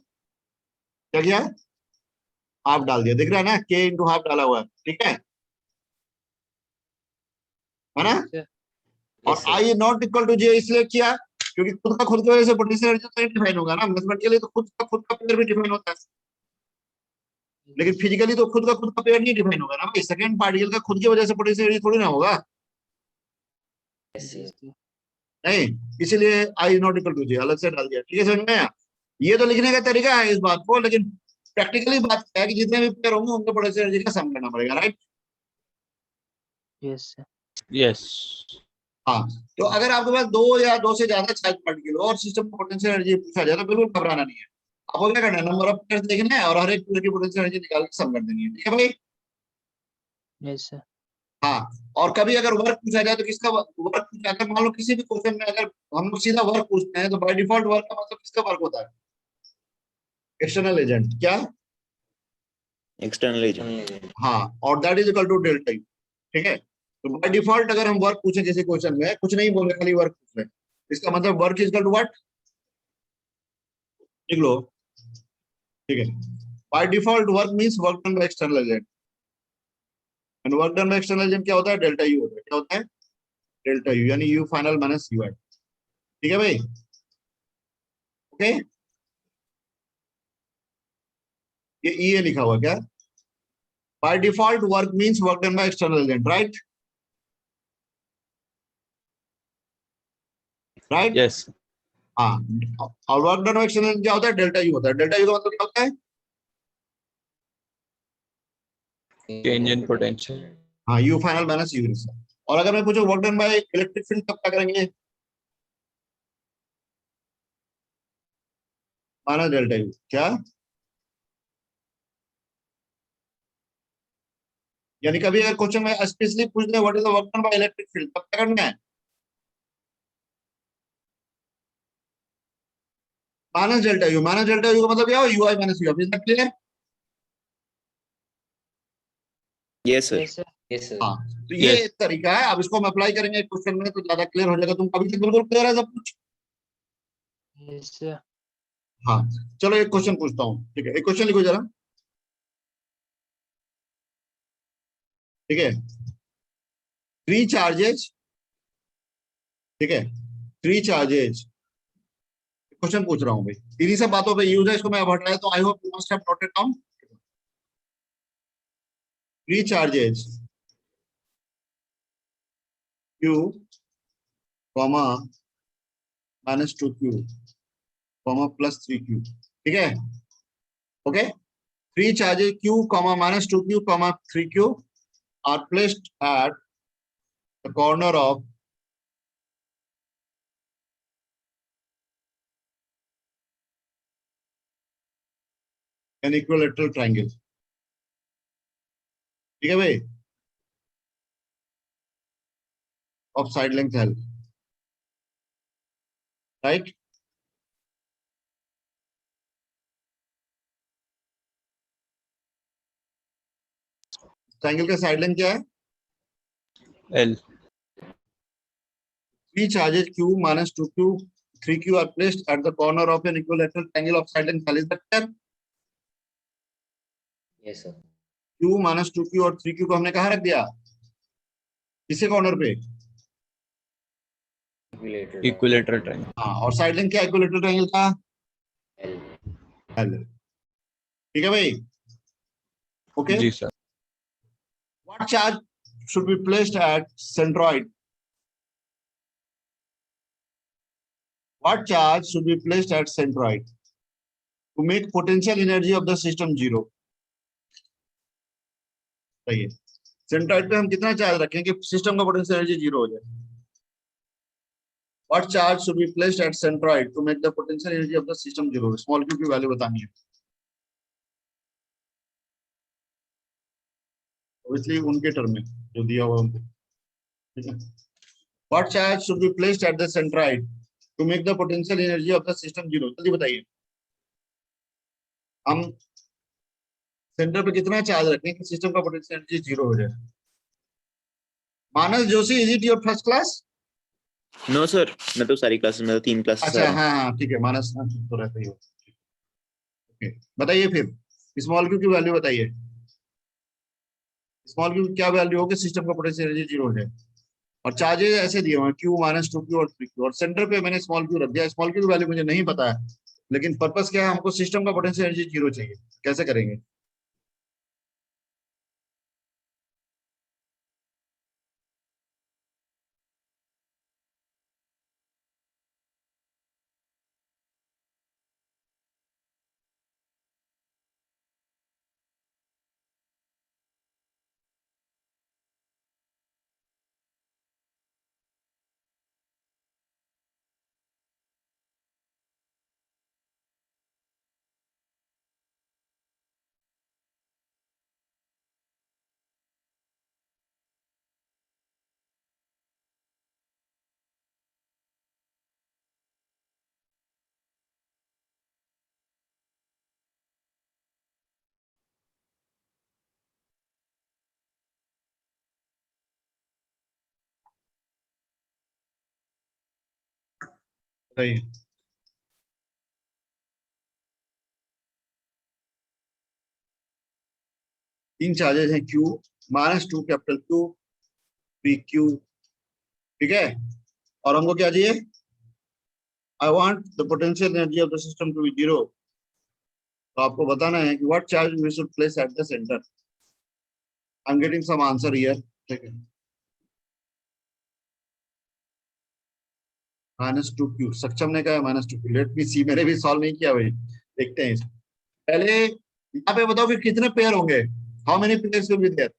Speaker 1: क्या किया, हाफ डाल दिया, दिख रहा है ना, के इंटू हाफ डाला हुआ है, ठीक है ना।
Speaker 5: Sir.
Speaker 1: और
Speaker 3: Yes, sir.
Speaker 1: I not equal to J इसलिए किया क्योंकि खुद का खुद की वजह से पोटेंशियल एनर्जी तो डिफाइन होगा ना, मैथमेटिकली तो खुद का पेयर भी डिफाइन होता है, लेकिन फिजिकली तो खुद का पेयर नहीं डिफाइन होगा ना भाई। सेकंड पार्टिकल का खुद की वजह से पोटेंशियल एनर्जी थोड़ी ना होगा,
Speaker 3: Yes, sir.
Speaker 5: Yes, sir.
Speaker 1: नहीं, इसीलिए आई नॉट इक्वल टू जे अलग से डाल दिया, ठीक है, समझ में आया। ये तो लिखने का तरीका है इस बात को, लेकिन प्रैक्टिकली बात क्या है कि जितने भी पेयर होंगे उनको पोटेंशियल एनर्जी का सम करना पड़ेगा, राइट।
Speaker 5: Yes, sir.
Speaker 4: Yes.
Speaker 1: हाँ, तो अगर आपके पास 2 या 2 से ज्यादा चार्ज पार्टिकल हो और सिस्टम को पोटेंशियल एनर्जी पूछा जाए तो बिल्कुल घबराना नहीं है, आपको क्या करना है, नंबर ऑफ पेयर देखना है और हर एक पेयर की पोटेंशियल एनर्जी निकाल के सम कर देनी है, ठीक है भाई।
Speaker 5: Yes, sir.
Speaker 1: हाँ, और कभी अगर वर्क पूछा जाए तो किसका वर्क पूछा जाए, मान लो किसी भी क्वेश्चन में अगर हम लोग सीधा वर्क पूछते हैं तो बाय डिफॉल्ट वर्क का मतलब किसका वर्क होता है, एक्सटर्नल एजेंट, क्या,
Speaker 2: External agent.
Speaker 1: हाँ, और that is equal to delta u, ठीक है। तो बाय डिफॉल्ट अगर हम वर्क पूछे किसी क्वेश्चन में, कुछ नहीं बोले खाली वर्क पूछ रहे, इसका मतलब work is equal to what, लिख लो, ठीक है। By default work means work done by external agent, and work done by external agent क्या होता है, डेल्टा यू होता है, क्या होता है, डेल्टा यू, यानी यू फाइनल माइनस यू आई, ठीक है भाई, ओके। ये ई ए लिखा हुआ क्या, bye default work means work done by external agent, right, right.
Speaker 4: Yes.
Speaker 1: हाँ, और work done by external agent क्या होता है, डेल्टा यू होता है, डेल्टा यू का मतलब क्या होता है,
Speaker 4: change in potential.
Speaker 1: हाँ, U final minus U initial. और अगर मैं पूछूं work done by electric field तब क्या करेंगे? Minus delta U. क्या यानी कभी अगर क्वेश्चन में स्पेशली पूछ दे what is the work done by electric field तब क्या करना है? Minus delta U. Minus delta U का मतलब क्या हो? U I minus U. Is that clear?
Speaker 2: Yes, sir.
Speaker 5: Yes, sir.
Speaker 3: Yes, sir.
Speaker 1: हाँ, तो ये
Speaker 4: Yes.
Speaker 1: एक तरीका है। अब इसको हम अप्लाई करेंगे क्वेश्चन में तो ज्यादा क्लियर हो जाएगा। तुम अभी तक बिल्कुल क्लियर है सब कुछ?
Speaker 5: Yes, sir.
Speaker 1: हाँ, चलो एक क्वेश्चन पूछता हूँ। ठीक है, एक क्वेश्चन लिखो जरा। ठीक है, थ्री चार्जेज। ठीक है, थ्री चार्जेज क्वेश्चन पूछ रहा हूँ भाई, इन्हीं सब बातों पे यूज है। इसको मैं हटा है तो I hope you must have noted down. Three charges Q, comma minus 2Q, comma plus 3Q। ठीक है, okay. Three charges Q, comma minus 2Q, comma 3Q are placed at the corner of an equilateral triangle। ठीक है भाई, of side length L, right? Triangle का side length क्या है?
Speaker 4: L.
Speaker 1: Three charges Q minus 2Q, 3Q are placed at the corner of an equilateral triangle of side length L। Is that clear?
Speaker 3: Yes, sir.
Speaker 1: Q minus 2Q और 3Q को हमने कहाँ रख दिया? किसके corner पे?
Speaker 3: Equilateral.
Speaker 4: Equilateral triangle.
Speaker 1: हाँ, और साइड लेंथ क्या इक्विलेटरल ट्रायंगल का?
Speaker 3: L.
Speaker 1: L। ठीक है भाई, ओके।
Speaker 4: जी sir.
Speaker 1: What charge should be placed at centroid? What charge should be placed at centroid to make potential energy of the system zero? सही है। सेंट्रॉइड पे हम कितना चार्ज रखें कि सिस्टम का पोटेंशियल एनर्जी जीरो हो जाए? What charge should be placed at centroid to make the potential energy of the system zero? Small q की वैल्यू बतानी है। Obviously उनके टर्म में जो दिया हुआ उनको। ठीक है। What charge should be placed at the centroid to make the potential energy of the system zero? जल्दी बताइए। हम सेंटर पे कितना चार्ज रखें कि सिस्टम का पोटेंशियल एनर्जी जीरो हो जाए? Manas Joshi, is it your first class?
Speaker 2: No, sir. मैं तो सारी क्लासेस में तो 3 क्लासेस
Speaker 1: अच्छा, हाँ हाँ ठीक है, मानस हाँ, तो रहता ही हो। ओके, बताइए फिर स्मॉल क्यू की वैल्यू बताइए। स्मॉल क्यू क्या वैल्यू हो कि सिस्टम का पोटेंशियल एनर्जी जीरो हो जाए? और चार्जेस ऐसे दिए हुए Q माइनस 2Q और 3Q, और सेंटर पे मैंने स्मॉल क्यू रख दिया। स्मॉल क्यू की वैल्यू मुझे नहीं पता है, लेकिन पर्पस क्या है? हमको सिस्टम का पोटेंशियल एनर्जी जीरो चाहिए। कैसे करेंगे? बताइए। तीन चार्जेस हैं Q minus 2 capital Q, PQ। ठीक है, और हमको क्या चाहिए? I want the potential energy of the system to be zero. तो आपको बताना है कि what charge we should place at the centre. I am getting some answer here. ठीक है, माइनस 2Q सक्षम ने कहा माइनस 2Q। लेट मी सी, मैंने भी सॉल्व नहीं किया भाई, देखते हैं इसको। पहले यहाँ पे बताओ फिर कितने पेयर होंगे? how many pairs will be there?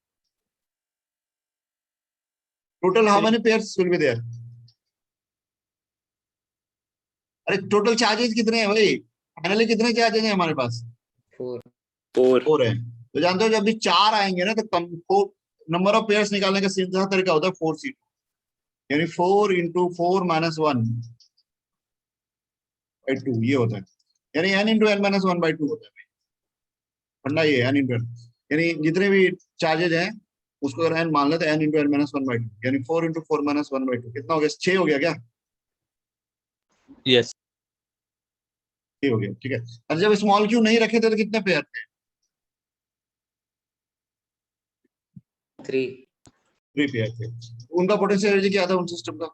Speaker 1: Total how many pairs will be there? अरे टोटल चार्जेस कितने हैं भाई? फाइनली कितने चार्जेस हैं हमारे पास?
Speaker 3: 4.
Speaker 2: 4.
Speaker 1: 4 है। तो जानते हो जब भी 4 आएंगे ना तो कम नंबर ऑफ पेयर्स निकालने का सीधा तरीका होता है 4C2, यानी 4 into 4 minus 1 by 2 ये होता है, यानी n into n minus 1 by 2 होता है। फंडा ये n into n, यानी जितने भी चार्जेज हैं उसको अगर n मान ले तो n into n minus 1 by 2, यानी 4 into 4 minus 1 by 2 कितना हो गया? 6 हो गया क्या?
Speaker 4: Yes.
Speaker 1: 6 हो गया, ठीक है। और जब स्मॉल क्यू नहीं रखे थे तो कितने पेयर थे?
Speaker 3: 3.
Speaker 1: 3 पेयर थे। उनका पोटेंशियल एनर्जी क्या था उन सिस्टम का,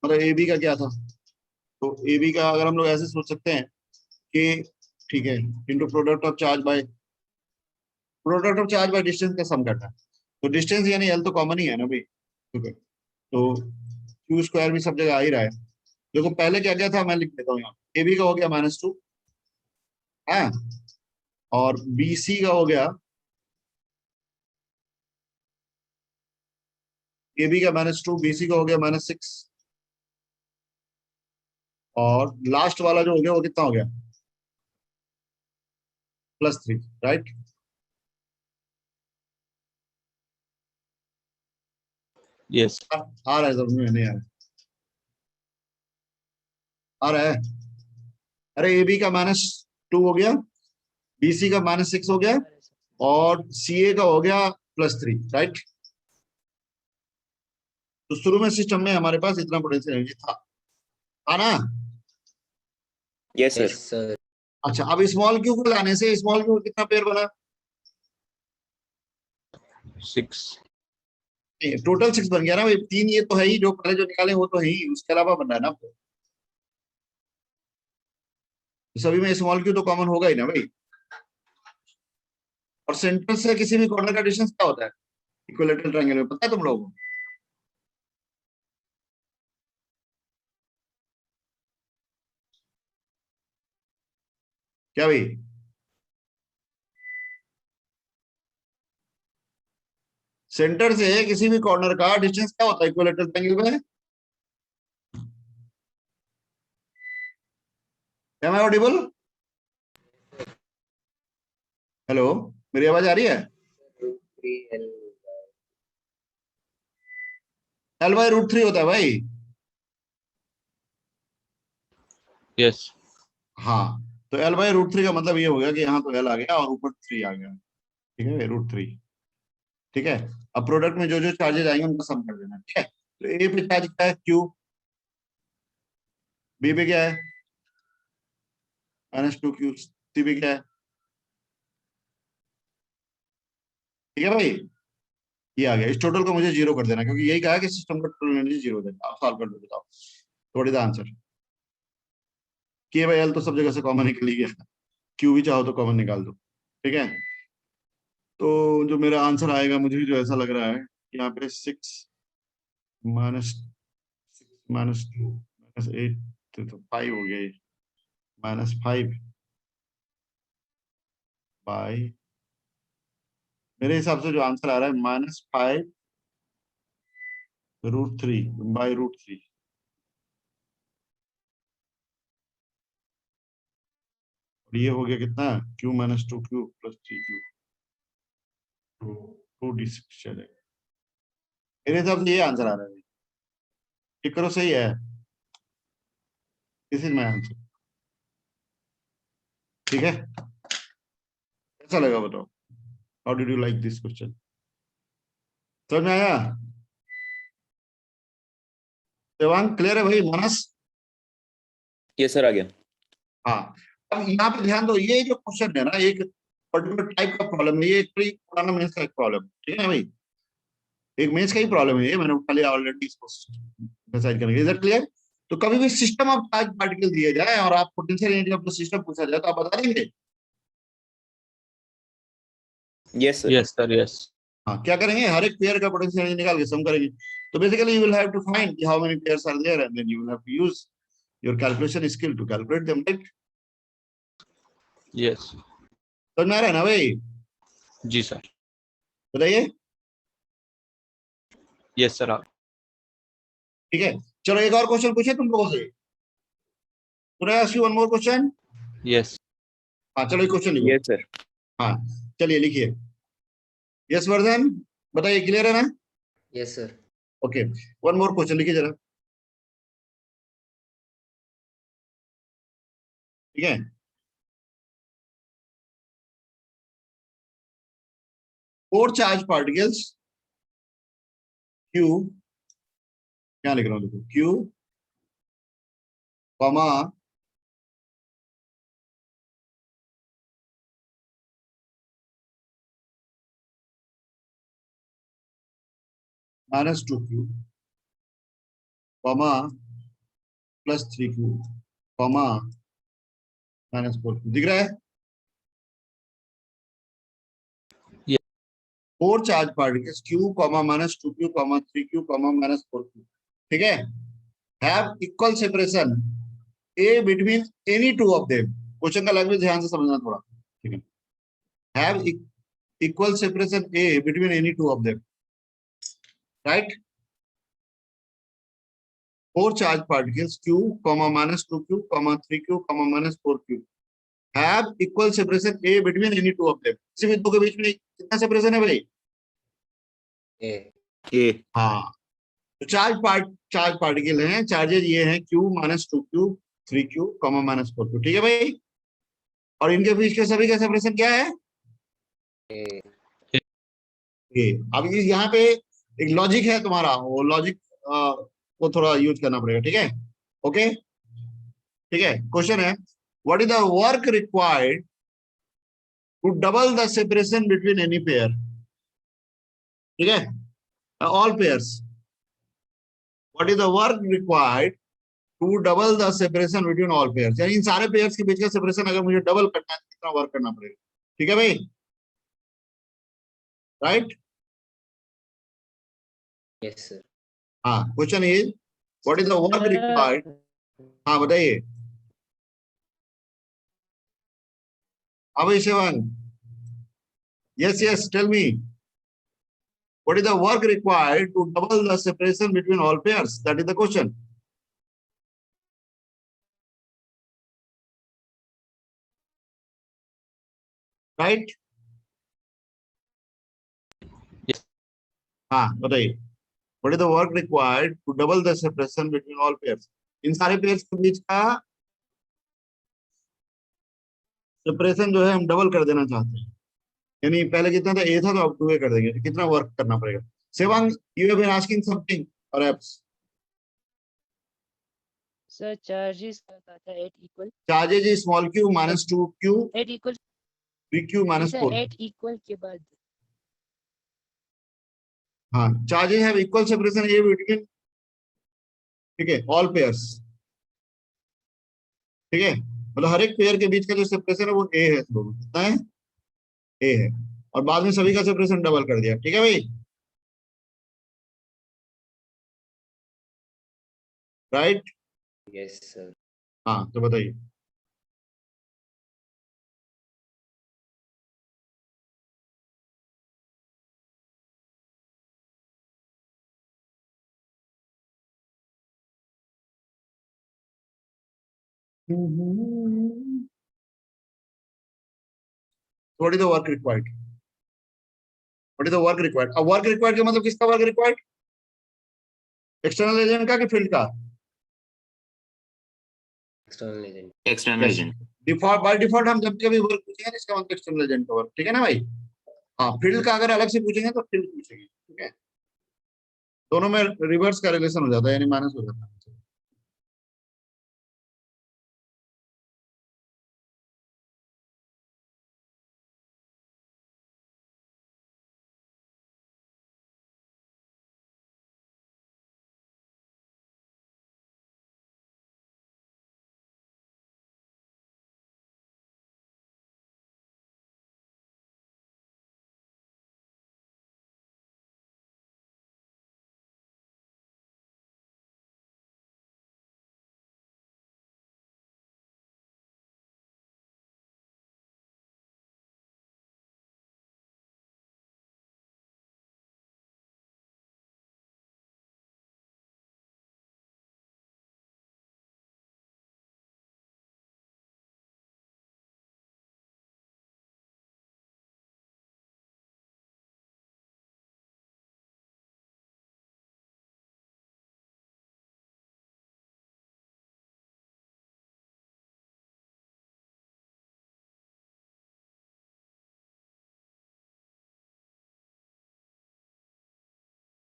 Speaker 1: मतलब AB का क्या था? तो AB का अगर हम लोग ऐसे सोच सकते हैं कि ठीक है into product of charge by distance का सम करना है, तो डिस्टेंस यानी L तो कॉमन ही है ना भाई, ठीक है। तो Q स्क्वायर भी सब जगह आ ही रहा है। देखो पहले क्या क्या था मैं लिख देता हूँ यहाँ, AB का हो गया -2 है, और BC का हो गया AB का -2, BC का हो गया -6, और लास्ट वाला जो हो गया वो कितना हो गया? +3, राइट।
Speaker 4: Yes.
Speaker 1: आ रहा है समझ में? नहीं आ रहा है? आ रहा है? अरे AB का -2 हो गया, BC का -6 हो गया, और CA का हो गया +3, राइट। तो शुरू में सिस्टम में हमारे पास इतना पोटेंशियल एनर्जी था ना?
Speaker 2: Yes, sir.
Speaker 3: Yes, sir.
Speaker 1: अच्छा, अब स्मॉल क्यू को लाने से स्मॉल क्यू कितना पेयर बना?
Speaker 4: 6.
Speaker 1: टोटल 6 बन गया ना भाई। 3 ये तो है ही, जो पहले जो निकाले वो तो है ही, उसके अलावा बन रहा है ना आपको। सभी में स्मॉल क्यू तो कॉमन होगा ही ना भाई। और सेंटर से किसी भी कॉर्नर का डिस्टेंस क्या होता है इक्विलैटरल ट्रायंगल में, पता है तुम लोगों को? क्या भाई? सेंटर से किसी भी कॉर्नर का डिस्टेंस क्या होता है इक्विलैटरल ट्रायंगल में? Am I audible? हेलो, मेरी आवाज आ रही है?
Speaker 3: √3L.
Speaker 1: L/√3 होता है भाई।
Speaker 4: Yes.
Speaker 1: हाँ, तो L/√3 का मतलब ये हो गया कि यहाँ तो L आ गया और ऊपर 3 आ गया, ठीक है, √3, ठीक है। अब प्रोडक्ट में जो जो चार्जेस आएंगे उनका सम कर देना, ठीक है। तो ए पे चार्ज क्या है? Q। बी पे क्या है? -2Q। सी पे क्या है? ठीक है भाई, ये आ गया। इस टोटल को मुझे 0 कर देना, क्योंकि यही कहा कि सिस्टम का टोटल एनर्जी 0 देगा। आप सॉल्व कर दो, बताओ what is the answer? K/L तो सब जगह से कॉमन निकल ही गया, Q भी चाहो तो कॉमन निकाल दो, ठीक है। तो जो मेरा आंसर आएगा, मुझे जो ऐसा लग रहा है, यहाँ पे 6 -2 -8 तो 5 हो गया, -5 बाई, मेरे हिसाब से जो आंसर आ रहा है -5 √3 बाई √3। और ये हो गया कितना? Q -2Q + 3Q, 2d6 चलेगा। मेरे हिसाब से ये आंसर आ रहा है, ठीक करो, सही है। दिस इज माय आंसर, ठीक है। कैसा लगा बताओ? How did you like this question? समझ में आया? देवांग क्लियर है भाई? मानस?
Speaker 2: Yes, sir. आ गया।
Speaker 1: हाँ, अब यहाँ पे ध्यान दो, ये जो क्वेश्चन है ना, एक पर्टिकुलर टाइप का प्रॉब्लम है, ये एक पुराना मेंस का एक प्रॉब्लम, ठीक है ना भाई? एक मेंस का ही प्रॉब्लम है ये, मैंने पहले ऑलरेडी इसको डिसाइड करके, इज दैट क्लियर? तो कभी भी सिस्टम ऑफ चार्ज पार्टिकल दिए जाए और आप potential energy of the system पूछा जाए तो आप बता देंगे?
Speaker 2: Yes, sir.
Speaker 4: Yes, sir. Yes.
Speaker 1: हाँ, क्या करेंगे? हर एक पेयर का पोटेंशियल एनर्जी निकाल के सम करेंगे। तो basically you will have to find how many pairs are there and then you will have to use your calculation skill to calculate them, right?
Speaker 4: Yes.
Speaker 1: समझ में आ रहा है ना भाई?
Speaker 4: जी सर।
Speaker 1: बताइए।
Speaker 4: Yes, sir.
Speaker 1: ठीक है, चलो एक और क्वेश्चन पूछे तुम लोगों से। One more question.
Speaker 4: Yes.
Speaker 1: हाँ चलो एक क्वेश्चन लिखो।
Speaker 2: Yes, sir.
Speaker 1: हाँ चलिए लिखिए। यस वर्धन, बताइए, क्लियर है ना?
Speaker 3: Yes, sir.
Speaker 1: Okay, one more question लिखिए जरा। ठीक है, फोर चार्ज पार्टिकल्स क्यू, क्या लिख रहा हूँ, देखो, Q comma -2q comma +3q comma -4q, दिख रहा है?
Speaker 4: Yes.
Speaker 1: Four charge particles q comma -2q comma 3q comma -4q, ठीक है, have equal separation a between any two of them। Question का लैंग्वेज ध्यान से समझना थोड़ा, ठीक है। Have equal separation a between any two of them, right. Four charge particles q comma -2q comma 3q comma -4q have equal separation a between any two of them। सिर्फ इन दो के बीच में कितना सेपरेशन है भाई?
Speaker 3: A.
Speaker 2: A.
Speaker 1: हाँ, तो charge particle हैं, चार्जेज ये हैं q -2q 3q comma -4q, ठीक है भाई। और इनके बीच के सभी का सेपरेशन क्या है?
Speaker 3: A.
Speaker 1: ये अब यहाँ पे एक लॉजिक है तुम्हारा, वो लॉजिक को थोड़ा यूज करना पड़ेगा, ठीक है। ओके, ठीक है, क्वेश्चन है, what is the work required to double the separation between any pair, ठीक है, all pairs. What is the work required to double the separation between all pairs, यानी इन सारे पेयर्स के बीच का सेपरेशन अगर मुझे डबल करना है तो कितना वर्क करना पड़ेगा, ठीक है भाई, राइट।
Speaker 3: Yes, sir.
Speaker 1: हाँ, question is what is the work required. हाँ बताइए, अभय Shivang, yes yes tell me, what is the work required to double the separation between all pairs, that is the question, right।
Speaker 4: Yes.
Speaker 1: हाँ बताइए, what is the work required to double the separation between all pairs, इन सारे pairs के बीच का separation जो है हम double कर देना चाहते हैं, यानी पहले कितना था, ए था, तो अब 2a कर देंगे, तो कितना वर्क करना पड़ेगा? Shivang, you have been asking something perhaps।
Speaker 5: Sir charges का था 8 equal,
Speaker 1: charges is small q -2q
Speaker 5: 8 equal,
Speaker 1: 3q
Speaker 5: sir
Speaker 1: -4,
Speaker 5: 8 equal के बाद
Speaker 1: हाँ, charges have equal separation a between, ठीक है, ऑल पेयर्स, ठीक है, मतलब हर एक पेयर के बीच का जो सेपरेशन है वो ए है, दोनों कितना है, ए है, और बाद में सभी का सेपरेशन डबल कर दिया, ठीक है भाई, राइट।
Speaker 3: Yes, sir.
Speaker 1: हाँ तो बताइए। What is the work required, what is the work required, अब वर्क रिक्वायर्ड का मतलब किसका वर्क रिक्वायर्ड, एक्सटर्नल एजेंट का कि फील्ड का?
Speaker 3: External agent.
Speaker 2: External
Speaker 1: yes,
Speaker 2: agent.
Speaker 1: Default by default हम जब कभी वर्क पूछेंगे तो इसका मतलब एक्सटर्नल एजेंट का वर्क, ठीक है ना भाई। हाँ, फील्ड का अगर अलग से पूछेंगे तो फील्ड पूछेंगे, ठीक है, दोनों में रिवर्स का रिलेशन हो जाता है, यानी माइनस हो जाता है।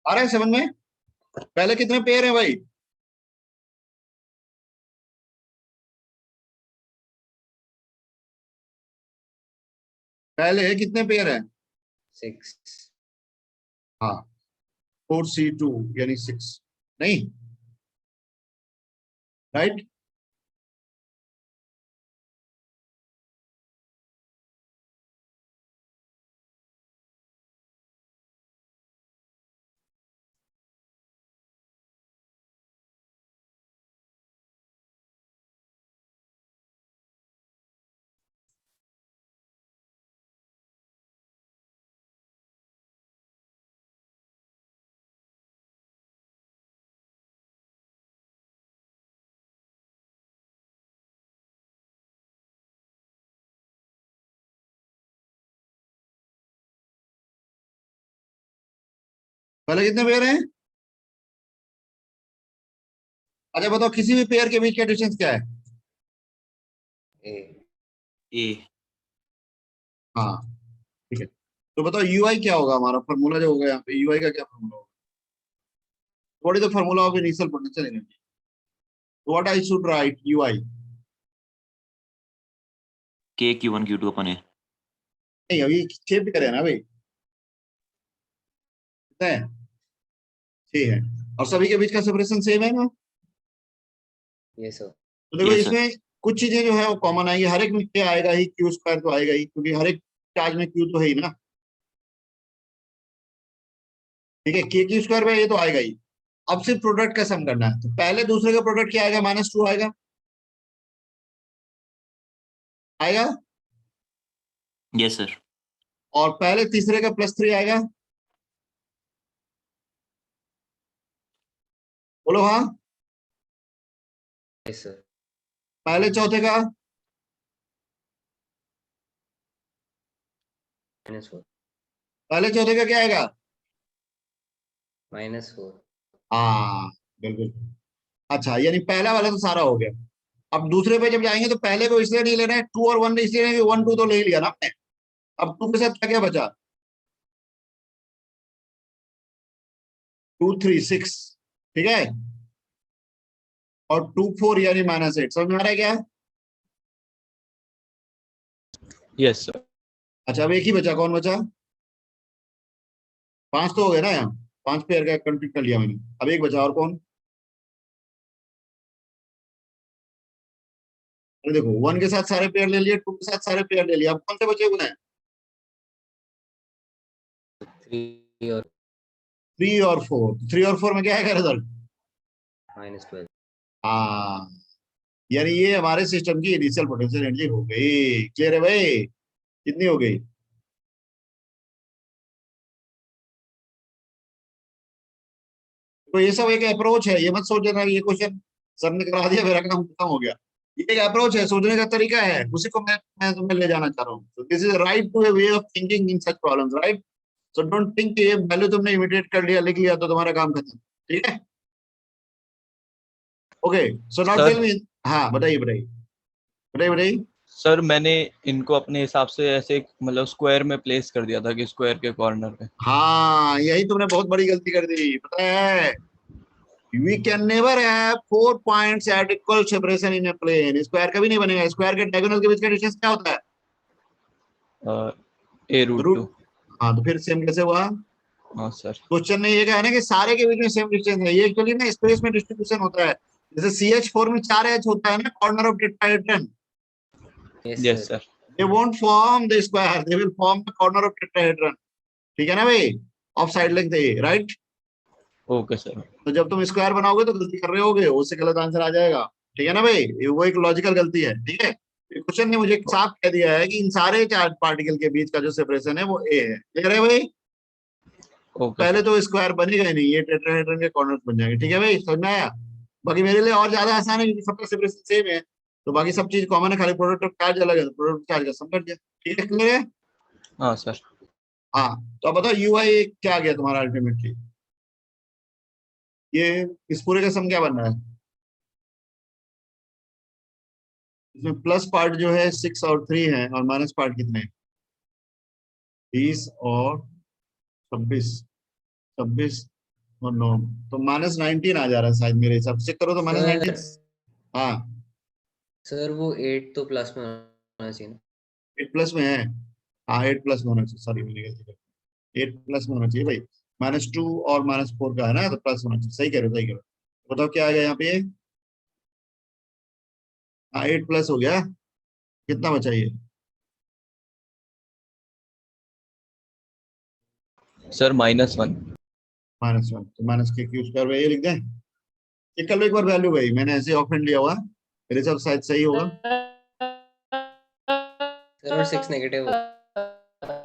Speaker 1: आ रहा है 7 में? पहले कितने पेयर है भाई? पहले कितने पेयर है?
Speaker 3: 6.
Speaker 1: हाँ, 4C2 यानी 6, नहीं राइट? पहले कितने पेयर हैं? अच्छा बताओ, किसी भी पेयर के बीच का डिस्टेंस क्या है?
Speaker 3: A.
Speaker 2: ए
Speaker 1: हाँ ठीक है, तो बताओ यूआई क्या होगा? हमारा फॉर्मूला जो होगा यहाँ पे, यूआई का क्या फॉर्मूला होगा? What is the formula of initial potential energy? What I should write UI?
Speaker 2: के Q1 Q2 अपन है।
Speaker 1: नहीं, अभी 6 पेयर है ना भाई, कितना है? 6 है, और सभी के बीच का सेपरेशन सेम है ना?
Speaker 3: Yes, sir.
Speaker 1: तो देखो
Speaker 2: Yes, sir.
Speaker 1: इसमें कुछ चीजें जो है वो कॉमन आएगी, हर एक में क्या आएगा ही, क्यू स्क्वायर तो आएगा ही, क्योंकि हर एक चार्ज में क्यू तो है ही ना। ठीक है, के क्यू स्क्वायर में ये तो आएगा ही। अब सिर्फ प्रोडक्ट का सम करना है, तो पहले दूसरे का प्रोडक्ट क्या आएगा? -2 आएगा, आएगा।
Speaker 2: Yes sir.
Speaker 1: और पहले तीसरे का +3 आएगा, बोलो हाँ।
Speaker 3: Yes, sir.
Speaker 1: पहले चौथे का,
Speaker 3: -4.
Speaker 1: पहले चौथे का क्या आएगा?
Speaker 3: -4.
Speaker 1: हाँ बिल्कुल। अच्छा, यानी पहला वाला तो सारा हो गया। अब दूसरे पे जब जाएंगे तो पहले को इसलिए नहीं लेना है, 2 और 1 इसलिए नहीं, 1 2 तो ले ही लिया ना आपने। अब 2 के साथ क्या क्या बचा? 2 3 6, ठीक है, और 2 4 यानी -8। समझ में आ रहा है क्या?
Speaker 4: Yes, sir.
Speaker 1: अच्छा, अब एक ही बचा, कौन बचा? 5 तो हो गए ना यहाँ, 5 पेयर का कंप्लीट कर लिया मैंने। अब एक बचा, और कौन? अरे देखो, 1 के साथ सारे पेयर ले लिए, 2 के साथ सारे पेयर ले लिए, अब कौन से बचे हुए हैं?
Speaker 3: 3 और
Speaker 1: 3 और 4। 3 और 4 में क्या है रिजल्ट?
Speaker 3: -12.
Speaker 1: हाँ, यानी ये हमारे सिस्टम की इनिशियल पोटेंशियल एनर्जी हो गई। क्लियर है भाई? कितनी हो गई? तो ये सब एक अप्रोच है, ये मत सोच लेना ये क्वेश्चन सर ने करा दिया मेरा काम खत्म हो गया। ये एक अप्रोच है, सोचने का तरीका है, उसी को मैं तुम्हें ले जाना चाह रहा हूँ। This is right two way of thinking in such problems, right? So don't think कि ये वैल्यू तुमने इमिटेट कर लिया, लिख लिया तो तुम्हारा काम खत्म। ठीक है, okay. So now tell
Speaker 4: sir
Speaker 1: me. हाँ बताइए बताइए बताइए बताइए।
Speaker 4: सर मैंने इनको अपने हिसाब से ऐसे मतलब स्क्वायर में प्लेस कर दिया था कि स्क्वायर के कॉर्नर पे।
Speaker 1: हाँ, यही तुमने बहुत बड़ी गलती कर दी, पता है? We can never have 4 points at equal separation in a plane. Square कभी नहीं बनेगा। स्क्वायर के डायगोनल के बीच का डिस्टेंस क्या होता है?
Speaker 4: A√2।
Speaker 1: हाँ, तो फिर सेम कैसे हुआ?
Speaker 4: हाँ सर।
Speaker 1: क्वेश्चन ने ये कहा ना कि सारे के बीच में सेम डिस्टेंस है, ये एक्चुअली ना स्पेस में डिस्ट्रीब्यूशन होता है। जैसे CH4 में 4 H होता है ना, corner of tetrahedron.
Speaker 3: Yes,
Speaker 4: yes
Speaker 3: sir.
Speaker 4: Sir.
Speaker 1: They won't form the square, they will form the corner of tetrahedron. ठीक है ना भाई? ऑफ साइड लेंथ है, राइट?
Speaker 4: Okay sir.
Speaker 1: तो जब तुम स्क्वायर बनाओगे तो गलती कर रहे होगे, उससे गलत आंसर आ जाएगा। ठीक है ना भाई? वो एक लॉजिकल गलती है। ठीक है, क्वेश्चन ने मुझे साफ कह दिया है कि इन सारे चार्ज पार्टिकल के बीच का जो सेपरेशन है वो ए है। क्लियर है भाई?
Speaker 4: ओके
Speaker 1: पहले
Speaker 4: सर।
Speaker 1: तो स्क्वायर बनेगा ही नहीं, ये टेट्राहेड्रन के कॉर्नर बन जाएंगे। ठीक है भाई, समझ में आया? बाकी मेरे लिए और ज्यादा आसान है क्योंकि सबका सेपरेशन सेम है, तो बाकी सब चीज कॉमन है, खाली प्रोडक्ट ऑफ चार्ज अलग है, तो प्रोडक्ट चार्ज का सम कर दिया। ठीक है, क्लियर है?
Speaker 4: हाँ सर।
Speaker 1: हाँ, तो अब बताओ यूआई क्या आ गया तुम्हारा अल्टीमेटली? ये इस पूरे का सम क्या बन रहा है? इसमें प्लस पार्ट जो है 6 और 3 है, और माइनस पार्ट कितने हैं? 20 और 26। 26 और नो, तो -19 आ जा रहा है शायद मेरे हिसाब से, चेक करो तो -19। हाँ
Speaker 3: सर वो 8 तो प्लस में होना चाहिए ना।
Speaker 1: 8+ में है। हाँ 8+ में होना चाहिए, सॉरी मैंने गलती कर, 8+ में होना चाहिए भाई। -2 और -4 का है ना, तो प्लस होना चाहिए, सही कह रहे हो, सही कह रहे हो। बताओ क्या आ गया यहाँ पे। हाँ 8+ हो गया, कितना बचा ये।
Speaker 4: सर -1।
Speaker 1: -1, तो -k² ये लिख दें। चेक कर लो एक बार वैल्यू भाई, मैंने ऐसे ऑफेंड लिया हुआ, मेरे हिसाब से शायद सही होगा।
Speaker 3: सर और 6 नेगेटिव,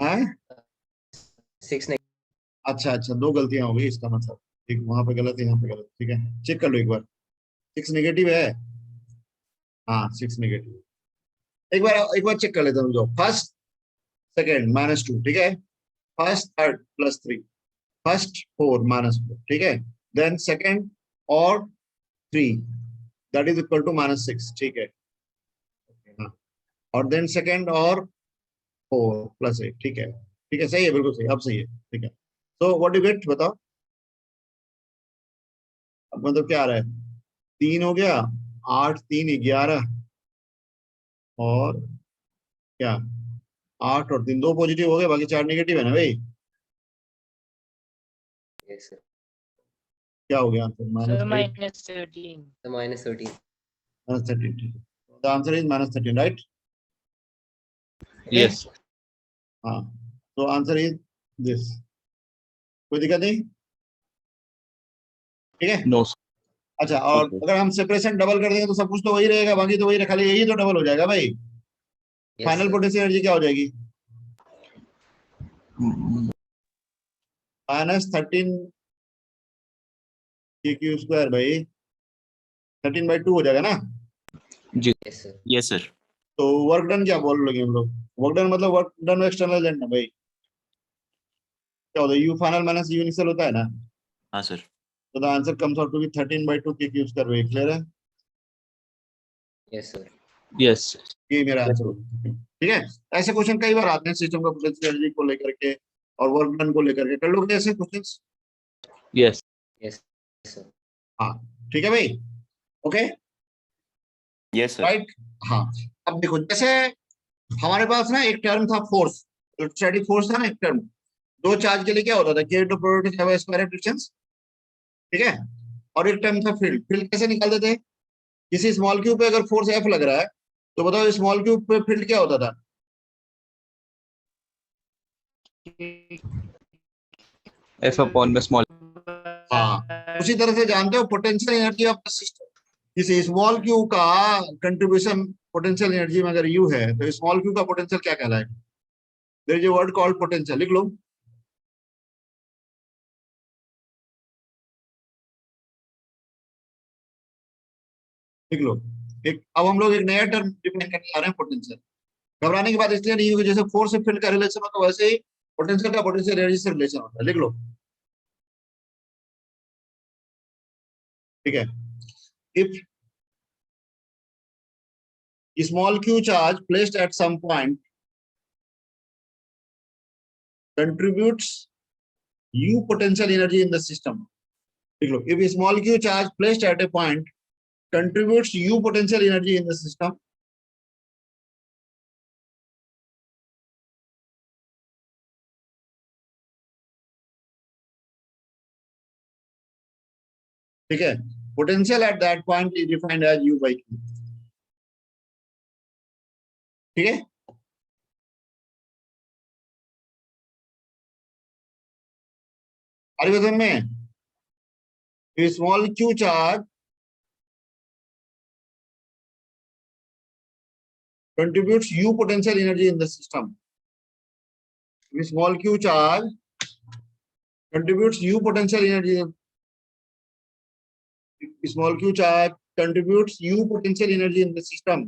Speaker 1: हाँ
Speaker 3: 6
Speaker 1: अच्छा अच्छा, दो गलतियां हो गई इसका मतलब, ठीक, वहां पे गलत है यहाँ पे गलत, ठीक है चेक कर लो एक बार। 6 नेगेटिव है। हाँ 6 नेगेटिव। एक बार चेक कर लेता हूँ, फर्स्ट सेकेंड -2, ठीक है, फर्स्ट थर्ड +3, फर्स्ट 4 -4, ठीक है, देन सेकेंड और 3 दैट इज इक्वल टू -6, ठीक है। हाँ, और देन सेकेंड और 4 +8, ठीक है, ठीक है, सही है, बिल्कुल सही, अब सही है, ठीक है। तो व्हाट यू गेट बताओ, अब मतलब क्या आ रहा है, 3 हो गया, 8 3 11, और क्या, 8 और 3 2 पॉजिटिव हो गए, बाकी 4 नेगेटिव है ना भाई।
Speaker 3: यस सर,
Speaker 1: क्या हो गया आंसर,
Speaker 5: सर
Speaker 1: -8
Speaker 5: -13।
Speaker 3: तो -13।
Speaker 1: -13, ठीक है, the answer is -13, right.
Speaker 4: Yes.
Speaker 1: हाँ, तो आंसर इज दिस, कोई दिक्कत नहीं, ठीक है।
Speaker 4: नो।
Speaker 1: अच्छा, और
Speaker 2: Okay.
Speaker 1: अगर हम सेपरेशन डबल कर देंगे तो सब कुछ तो वही रहेगा, बाकी तो वही रखा, यही तो डबल हो जाएगा भाई।
Speaker 3: Yes
Speaker 1: final
Speaker 3: sir,
Speaker 1: potential energy क्या हो जाएगी, -13 k² भाई, 13/2 हो जाएगा ना।
Speaker 4: जी।
Speaker 3: Yes sir,
Speaker 2: Yes, sir.
Speaker 1: तो वर्क डन क्या बोल लोगे हम लोग, वर्क डन मतलब वर्क डन एक्सटर्नल एजेंट ना भाई, क्या होता है, U final minus U initial होता है ना।
Speaker 2: हाँ सर।
Speaker 1: तो the answer comes out to be 13/2 k² भाई, क्लियर है,
Speaker 3: यस सर,
Speaker 4: यस।
Speaker 1: ये मेरा
Speaker 2: Yes,
Speaker 1: आंसर
Speaker 2: sir.
Speaker 1: होगा, ठीक है। ऐसे क्वेश्चन कई बार आते हैं सिस्टम का पोटेंशियल एनर्जी को लेकर के और वर्क डन को लेकर के, कर लोगे ऐसे क्वेश्चंस।
Speaker 4: यस।
Speaker 3: यस सर,
Speaker 1: हाँ ठीक है भाई, ओके
Speaker 2: Yes, sir.
Speaker 1: राइट। हाँ, अब देखो जैसे हमारे पास ना एक टर्म था फोर्स, इलेक्ट्रोस्टैटिक फोर्स था ना एक टर्म, दो चार्ज के लिए क्या होता था, k2 डिस्टेंस, ठीक है, और एक टर्म था फील्ड, फील्ड कैसे निकालते थे, किसी स्मॉल क्यूब पे अगर फोर्स F लग रहा है, तो बताओ स्मॉल क्यूब पे फील्ड क्या होता था।
Speaker 4: F/स्मॉल।
Speaker 1: हाँ, उसी तरह से जानते हो potential energy of the system, किसी स्मॉल क्यू का कंट्रीब्यूशन पोटेंशियल एनर्जी में अगर यू है, तो स्मॉल क्यू का पोटेंशियल क्या कहलाएगा, there is a word called potential, लिख लो, लिख लो। एक अब हम लोग एक नया टर्म डिफाइन करने जा रहे हैं, पोटेंशियल। घबराने की बात इसलिए नहीं होगी, जैसे फोर्स से फील्ड का रिलेशन होता है वैसे ही पोटेंशियल का पोटेंशियल एनर्जी से रिलेशन होता है, लिख लो, ठीक है। If small q charge placed at some point contributes u potential energy in the system, if a small q charge placed at a point contributes u potential energy in the system, ठीक है, potential at that point is defined as u by q, ठीक है। परिवर्तन में a small q charge contributes u potential energy in the system, if a small q charge contributes u potential energy, small q charge contributes u potential energy in the system,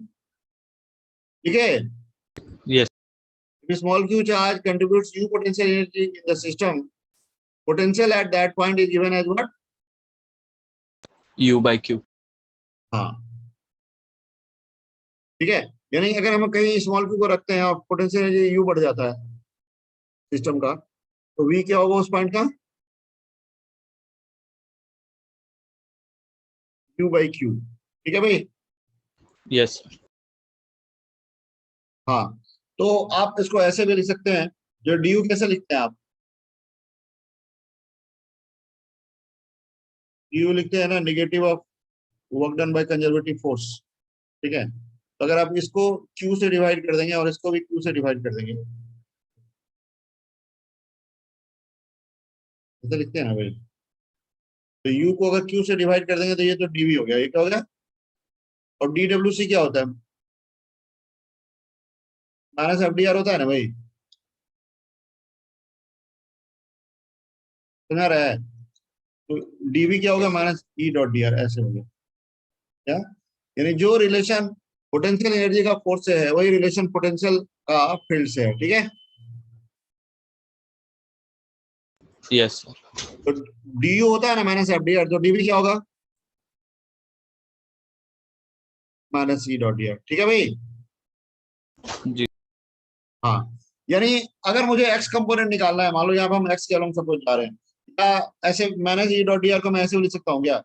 Speaker 1: ठीक है।
Speaker 4: Yes.
Speaker 1: If a small q charge contributes u potential energy in the system, potential at that point is given as what?
Speaker 4: U/Q।
Speaker 1: हाँ ठीक है, यानी अगर हम कहीं small q को रखते हैं और पोटेंशियल एनर्जी u बढ़ जाता है सिस्टम का, तो v क्या होगा उस पॉइंट का, Q by Q, ठीक है भाई।
Speaker 4: yes sir.
Speaker 1: हाँ, तो आप इसको ऐसे भी लिख सकते हैं, जो du कैसे लिखते हैं आप, du लिखते हैं ना negative of work done by conservative force, ठीक है। तो अगर आप इसको Q से डिवाइड कर देंगे और इसको भी Q से डिवाइड कर देंगे, ऐसे लिखते हैं ना भाई। तो U को अगर Q से डिवाइड कर देंगे तो ये तो dv हो गया, ये क्या हो गया, और dwc क्या होता है, माइनस FDR होता है ना भाई, सुना रहा है। तो dv क्या हो गया,
Speaker 3: Yes, sir.
Speaker 1: Minus E dot dr, ऐसे हो गया क्या, यानी जो रिलेशन पोटेंशियल एनर्जी का फोर्स से है वही रिलेशन पोटेंशियल का फील्ड से है, ठीक है।
Speaker 4: yes sir.
Speaker 1: तो du होता है ना माइनस FDR, तो dv क्या होगा, माइनस E डॉट dr, ठीक है भाई।
Speaker 4: जी
Speaker 1: हाँ, यानी अगर मुझे x कंपोनेंट निकालना है, मान लो यहाँ पर हम x के अलोंग सपोज जा रहे हैं, या ऐसे माइनस E डॉट dr को मैं ऐसे भी लिख सकता हूँ क्या,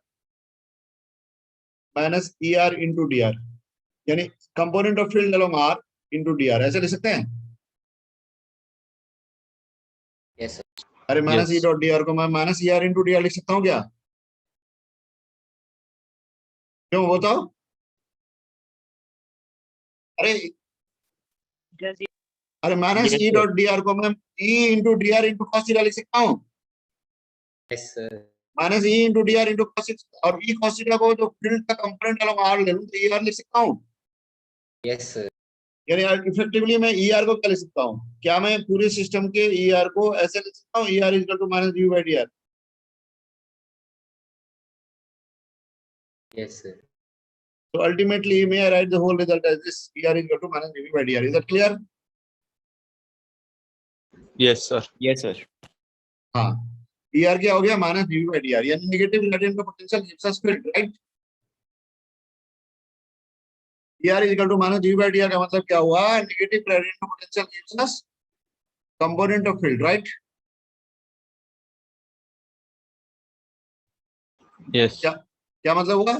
Speaker 1: माइनस ER इंटू dr, यानी component of field along R into dr, ऐसे लिख सकते हैं।
Speaker 3: Yes, sir.
Speaker 1: अरे minus E
Speaker 4: yes
Speaker 1: dot dr को मैं माइनस ER इंटू dr लिख सकता हूँ क्या, क्यों बताओ, अरे
Speaker 5: Just
Speaker 1: अरे minus
Speaker 2: Yes,
Speaker 1: E
Speaker 2: sir.
Speaker 1: Dot dr को मैं E into dr into cos theta लिख सकता हूँ,
Speaker 3: Yes, sir.
Speaker 1: Minus E into dr into cos theta, और E cos थीटा को जो फील्ड का कंपोनेंट अलोंग R ले लूँ तो ER लिख सकता हूँ।
Speaker 3: Yes, sir.
Speaker 1: यानी इफेक्टिवली मैं ER को क्या लिख सकता हूँ, क्या मैं पूरे सिस्टम के ER को ऐसे लिख सकता हूँ, ER इक्वल टू माइनस ड्यू by dr।
Speaker 3: Yes, sir.
Speaker 1: So ultimately may I write the whole result as this, ER is equal to minus dv by dr, is that clear?
Speaker 4: yes sir.
Speaker 2: Yes, sir.
Speaker 1: हाँ, ER क्या हो गया, minus dv by dr, यानी negative gradient of potential gives us field, right. ER is equal to minus dv by dr का मतलब क्या हुआ, negative gradient of potential gives us component of field, right.
Speaker 4: yes
Speaker 1: क्या मतलब हुआ,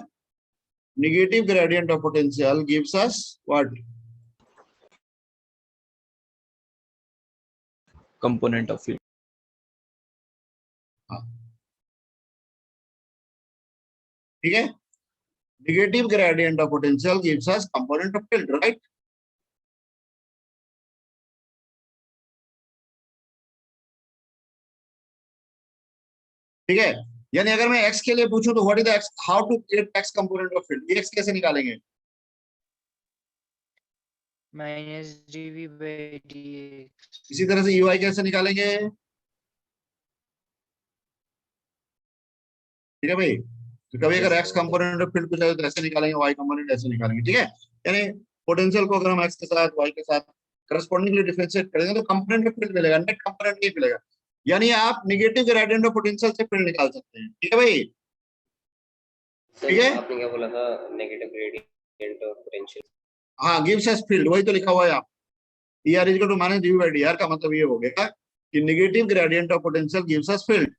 Speaker 1: negative gradient of potential gives us what,
Speaker 4: component of field
Speaker 1: ठीक है, negative gradient of potential gives us component of field, right. ठीक है, यानी अगर मैं x के लिए पूछूं तो what is the x, how to get x component of field, ये x कैसे निकालेंगे,
Speaker 5: minus dv by dx.
Speaker 1: इसी तरह से ui कैसे निकालेंगे, ठीक है भाई। तो कभी अगर x कंपोनेंट ऑफ फील्ड पूछा जाए तो ऐसे निकालेंगे, y कंपोनेंट ऐसे निकालेंगे, ठीक है। यानी पोटेंशियल को अगर हम x के साथ y के साथ करस्पॉन्डिंगली डिफरेंशिएट करेंगे तो कंपोनेंट ऑफ फील्ड मिलेगा, नेट कंपोनेंट नहीं मिलेगा। यानी आप नेगेटिव ग्रेडियंट ऑफ पोटेंशियल से फील्ड निकाल सकते हैं, ठीक है भाई।
Speaker 3: सर
Speaker 1: ठीक है,
Speaker 3: आपने क्या बोला था, नेगेटिव ग्रेडियंट ऑफ पोटेंशियल।
Speaker 1: हाँ गिव्स अस फील्ड, वही तो लिखा हुआ है आप, ER equal to minus dv by dr का मतलब ये हो गया कि negative gradient of potential gives us field.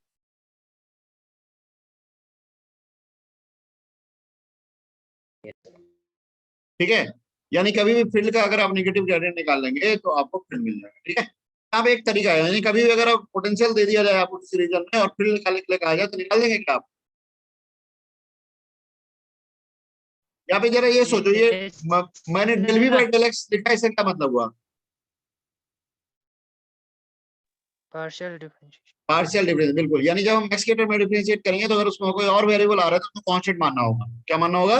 Speaker 1: ठीक है, यानी कभी भी फील्ड का अगर आप नेगेटिव ग्रेडियंट निकाल लेंगे तो आपको फील्ड मिल जाएगा, ठीक है। अब एक तरीका है, यानी कभी भी अगर आप पोटेंशियल दे दिया जाए आपको किसी रीजन में और फील्ड निकालने के लिए कहा जाए तो निकाल देंगे क्या आप, यहाँ पे जरा ये सोचो, ये मैंने del V by del X लिखा, इससे क्या मतलब हुआ,
Speaker 5: partial differentiation.
Speaker 1: पार्शियल डिफरेंस, बिल्कुल। यानी जब हम एक्स के टर्म में डिफरेंशिएट करेंगे तो अगर उसमें कोई और वेरिएबल आ रहा है तो उसको कांस्टेंट मानना होगा, क्या मानना होगा,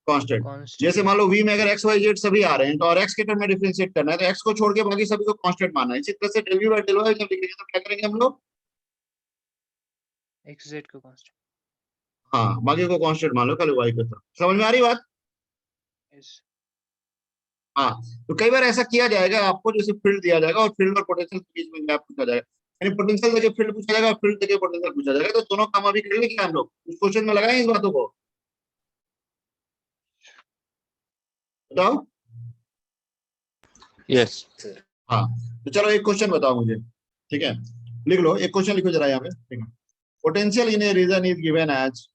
Speaker 1: कांस्टेंट।
Speaker 5: Constant.
Speaker 1: जैसे मान लो v में अगर x y z सभी आ रहे हैं तो और x के टर्म में डिफरेंशिएट करना है तो x को छोड़ के बाकी सभी को कांस्टेंट मानना है। इसी तरह से del V by del Y जब लिखेंगे तो क्या करेंगे हम लोग,
Speaker 5: xz को constant.
Speaker 1: हाँ बाकी को कांस्टेंट मान लो, खाली y को तरफ। समझ में आ रही बात,
Speaker 5: Yes.
Speaker 1: हाँ। तो कई बार ऐसा किया जाएगा, आपको जैसे फील्ड दिया जाएगा और फील्ड और पोटेंशियल के बीच में गैप पूछा जाएगा, यानी पोटेंशियल देके फील्ड पूछा जाएगा और फील्ड देके पोटेंशियल पूछा जाएगा, तो दोनों काम अभी करेंगे क्या हम लोग, उस क्वेश्चन में लगाएं इस बातों को, बताओ।
Speaker 4: yes
Speaker 1: हाँ, तो चलो एक क्वेश्चन बताओ मुझे, ठीक है, लिख लो, एक क्वेश्चन लिखो जरा यहाँ पे, ठीक है। Potential in a region is given as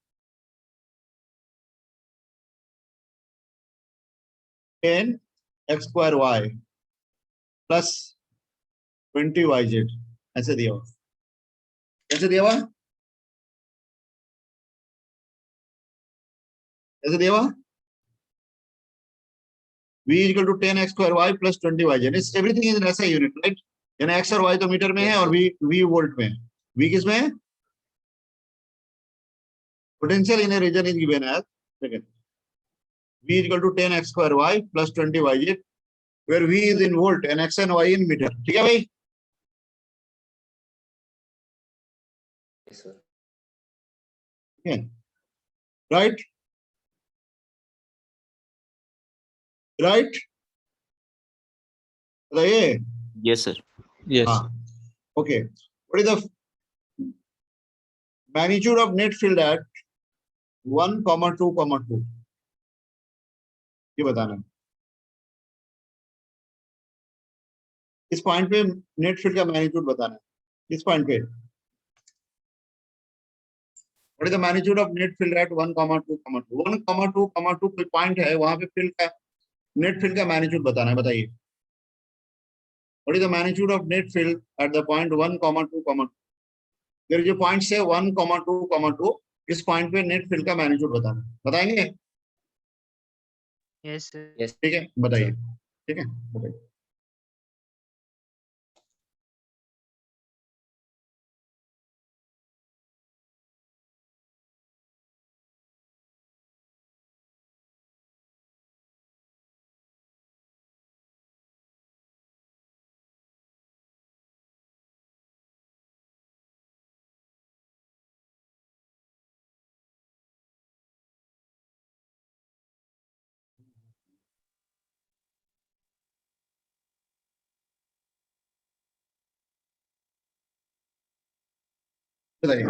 Speaker 1: 10x² plus 20yz ऐसे दिया हुआ, कैसे दिया हुआ, ऐसे दिया हुआ v equal to 10x² plus 20yz, everything is in ऐसा यूनिट, राइट। यानी x और y तो मीटर में है और v वोल्ट में है। v किस में है, potential in a region is given as, second, v equal to 10x² plus 20yz, where v is in volt and x and y in meter। ठीक है भाई,
Speaker 3: Yes, sir.
Speaker 1: राइट राइट, बताइए।
Speaker 2: Yes, sir.
Speaker 4: yes,
Speaker 1: हाँ, okay, what is the magnitude of net field at 1, 2, 2, ये बताना है। इस point पे नेट फील्ड का मैग्नीट्यूड बताना है, इस पॉइंट पे what is the magnitude of net field at 1, 2, 2, 1, 2, 2 कोई पॉइंट है, वहां पे फील्ड का नेट फील्ड का मैग्नीट्यूड बताना है, बताइए। What is the magnitude of net field at the point 1, 2, 2, फिर जो पॉइंट से 1, 2, 2, इस पॉइंट पे नेट फील्ड का मैग्नीट्यूड बताना है, बताएंगे।
Speaker 5: Yes, sir.
Speaker 3: Yes,
Speaker 1: ठीक है, बताइए, ठीक है, बताइए। बताइए।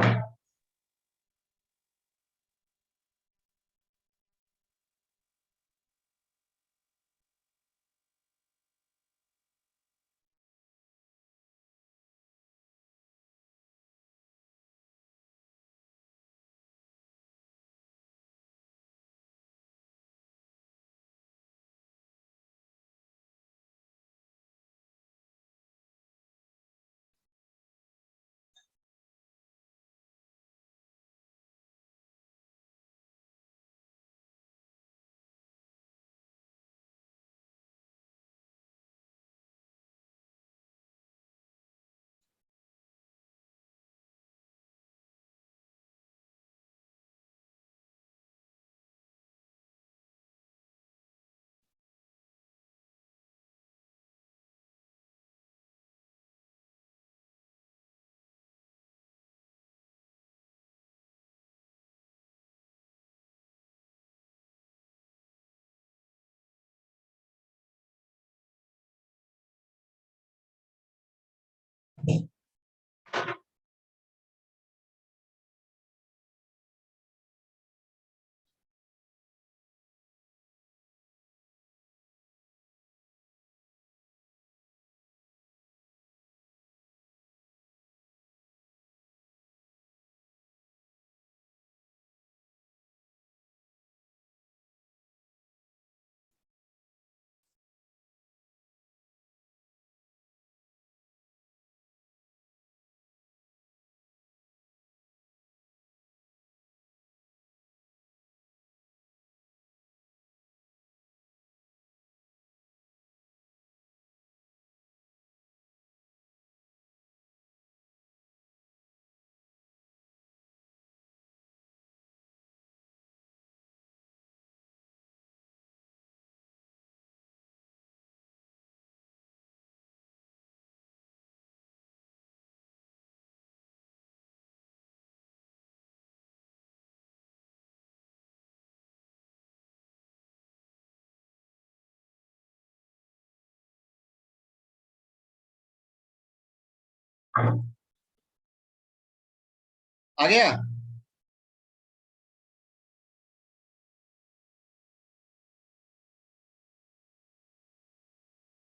Speaker 1: आ गया,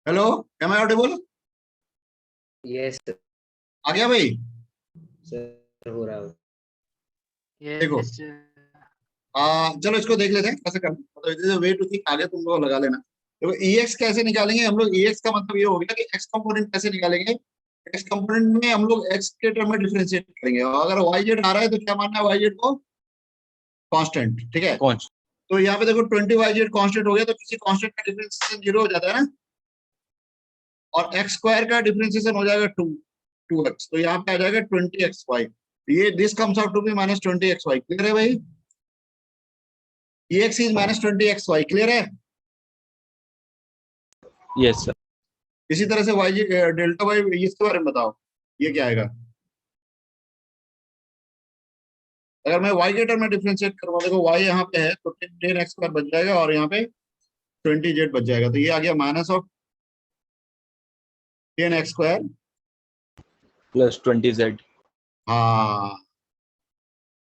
Speaker 1: hello, am I audible,
Speaker 3: yes, sir.
Speaker 1: आ गया भाई।
Speaker 3: Sir, हो रहा है।
Speaker 1: देखो,
Speaker 5: Yes, sir.
Speaker 1: चलो इसको देख लेते हैं कैसे करना, मतलब वे टू थिंक, आगे तुम लोग लगा लेना। देखो EX कैसे निकालेंगे हम लोग, EX का मतलब ये हो गया कि X कंपोनेंट कैसे निकालेंगे। X कंपोनेंट में हम लोग X के टर्म में डिफरेंशिएट करेंगे, और अगर YZ आ रहा है तो क्या मानना है, YZ को कांस्टेंट, ठीक है।
Speaker 4: कौन
Speaker 1: तो यहाँ पे देखो 20YZ कांस्टेंट हो गया, तो किसी कांस्टेंट का डिफरेंशिएशन 0 हो जाता है ना, और x स्क्वायर का डिफरेंशिएशन हो जाएगा 2x, तो यहाँ पे आ जाएगा 20xy। ये this comes out to be minus 20xy। Clear है भाई, EX is minus 20xy, clear है।
Speaker 4: Yes sir.
Speaker 1: इसी तरह से YG डेल्टा वाई, इसके बारे में बताओ, ये क्या आएगा। अगर मैं y के टर्म में डिफरेंशिएट करूंगा, देखो y यहाँ पे है तो 10x स्क्वायर बच जाएगा, और यहाँ पे 20z बच जाएगा, तो ये आ गया minus of 10x square
Speaker 4: plus 20z।
Speaker 1: हाँ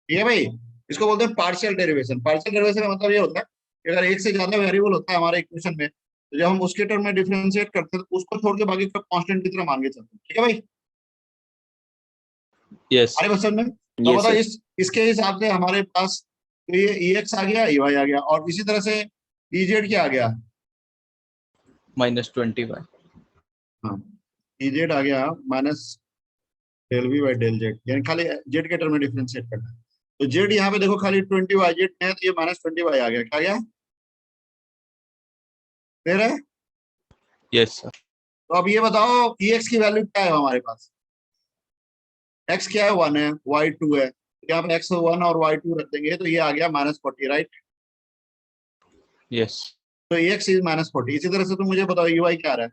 Speaker 1: ठीक है भाई, इसको बोलते हैं पार्शियल डेरिवेशन। पार्शियल डेरिवेशन का मतलब ये होता है कि अगर एक से ज्यादा वेरिएबल होता है हमारे इक्वेशन में, तो जब हम उसके टर्म में डिफरेंशिएट करते हैं तो उसको छोड़ के बाकी को कांस्टेंट की तरह मान के चलते हैं, ठीक है भाई।
Speaker 4: यस
Speaker 1: अरे बस में तो
Speaker 2: Yes,
Speaker 1: बताओ,
Speaker 2: sir.
Speaker 1: इसके हिसाब से हमारे पास तो ये EX आ गया, EY आ गया, और इसी तरह से EZ क्या आ गया,
Speaker 4: माइनस 20y।
Speaker 1: हाँ EZ आ गया minus del V by del Z, यानी खाली Z के टर्म में डिफरेंशिएट करना है। तो Z यहाँ पे देखो खाली 20YZ है, तो ये माइनस 20y आ गया, क्या गया, क्लियर है।
Speaker 4: Yes sir.
Speaker 1: तो अब ये बताओ EX की वैल्यू क्या है हमारे पास, X क्या है 1 है, Y 2 है, तो यहाँ पे X 1 और Y 2 रख देंगे, तो ये आ गया माइनस 40, राइट।
Speaker 4: यस
Speaker 1: तो EX इज माइनस 40। इसी तरह से तुम मुझे बताओ EY क्या आ रहा है,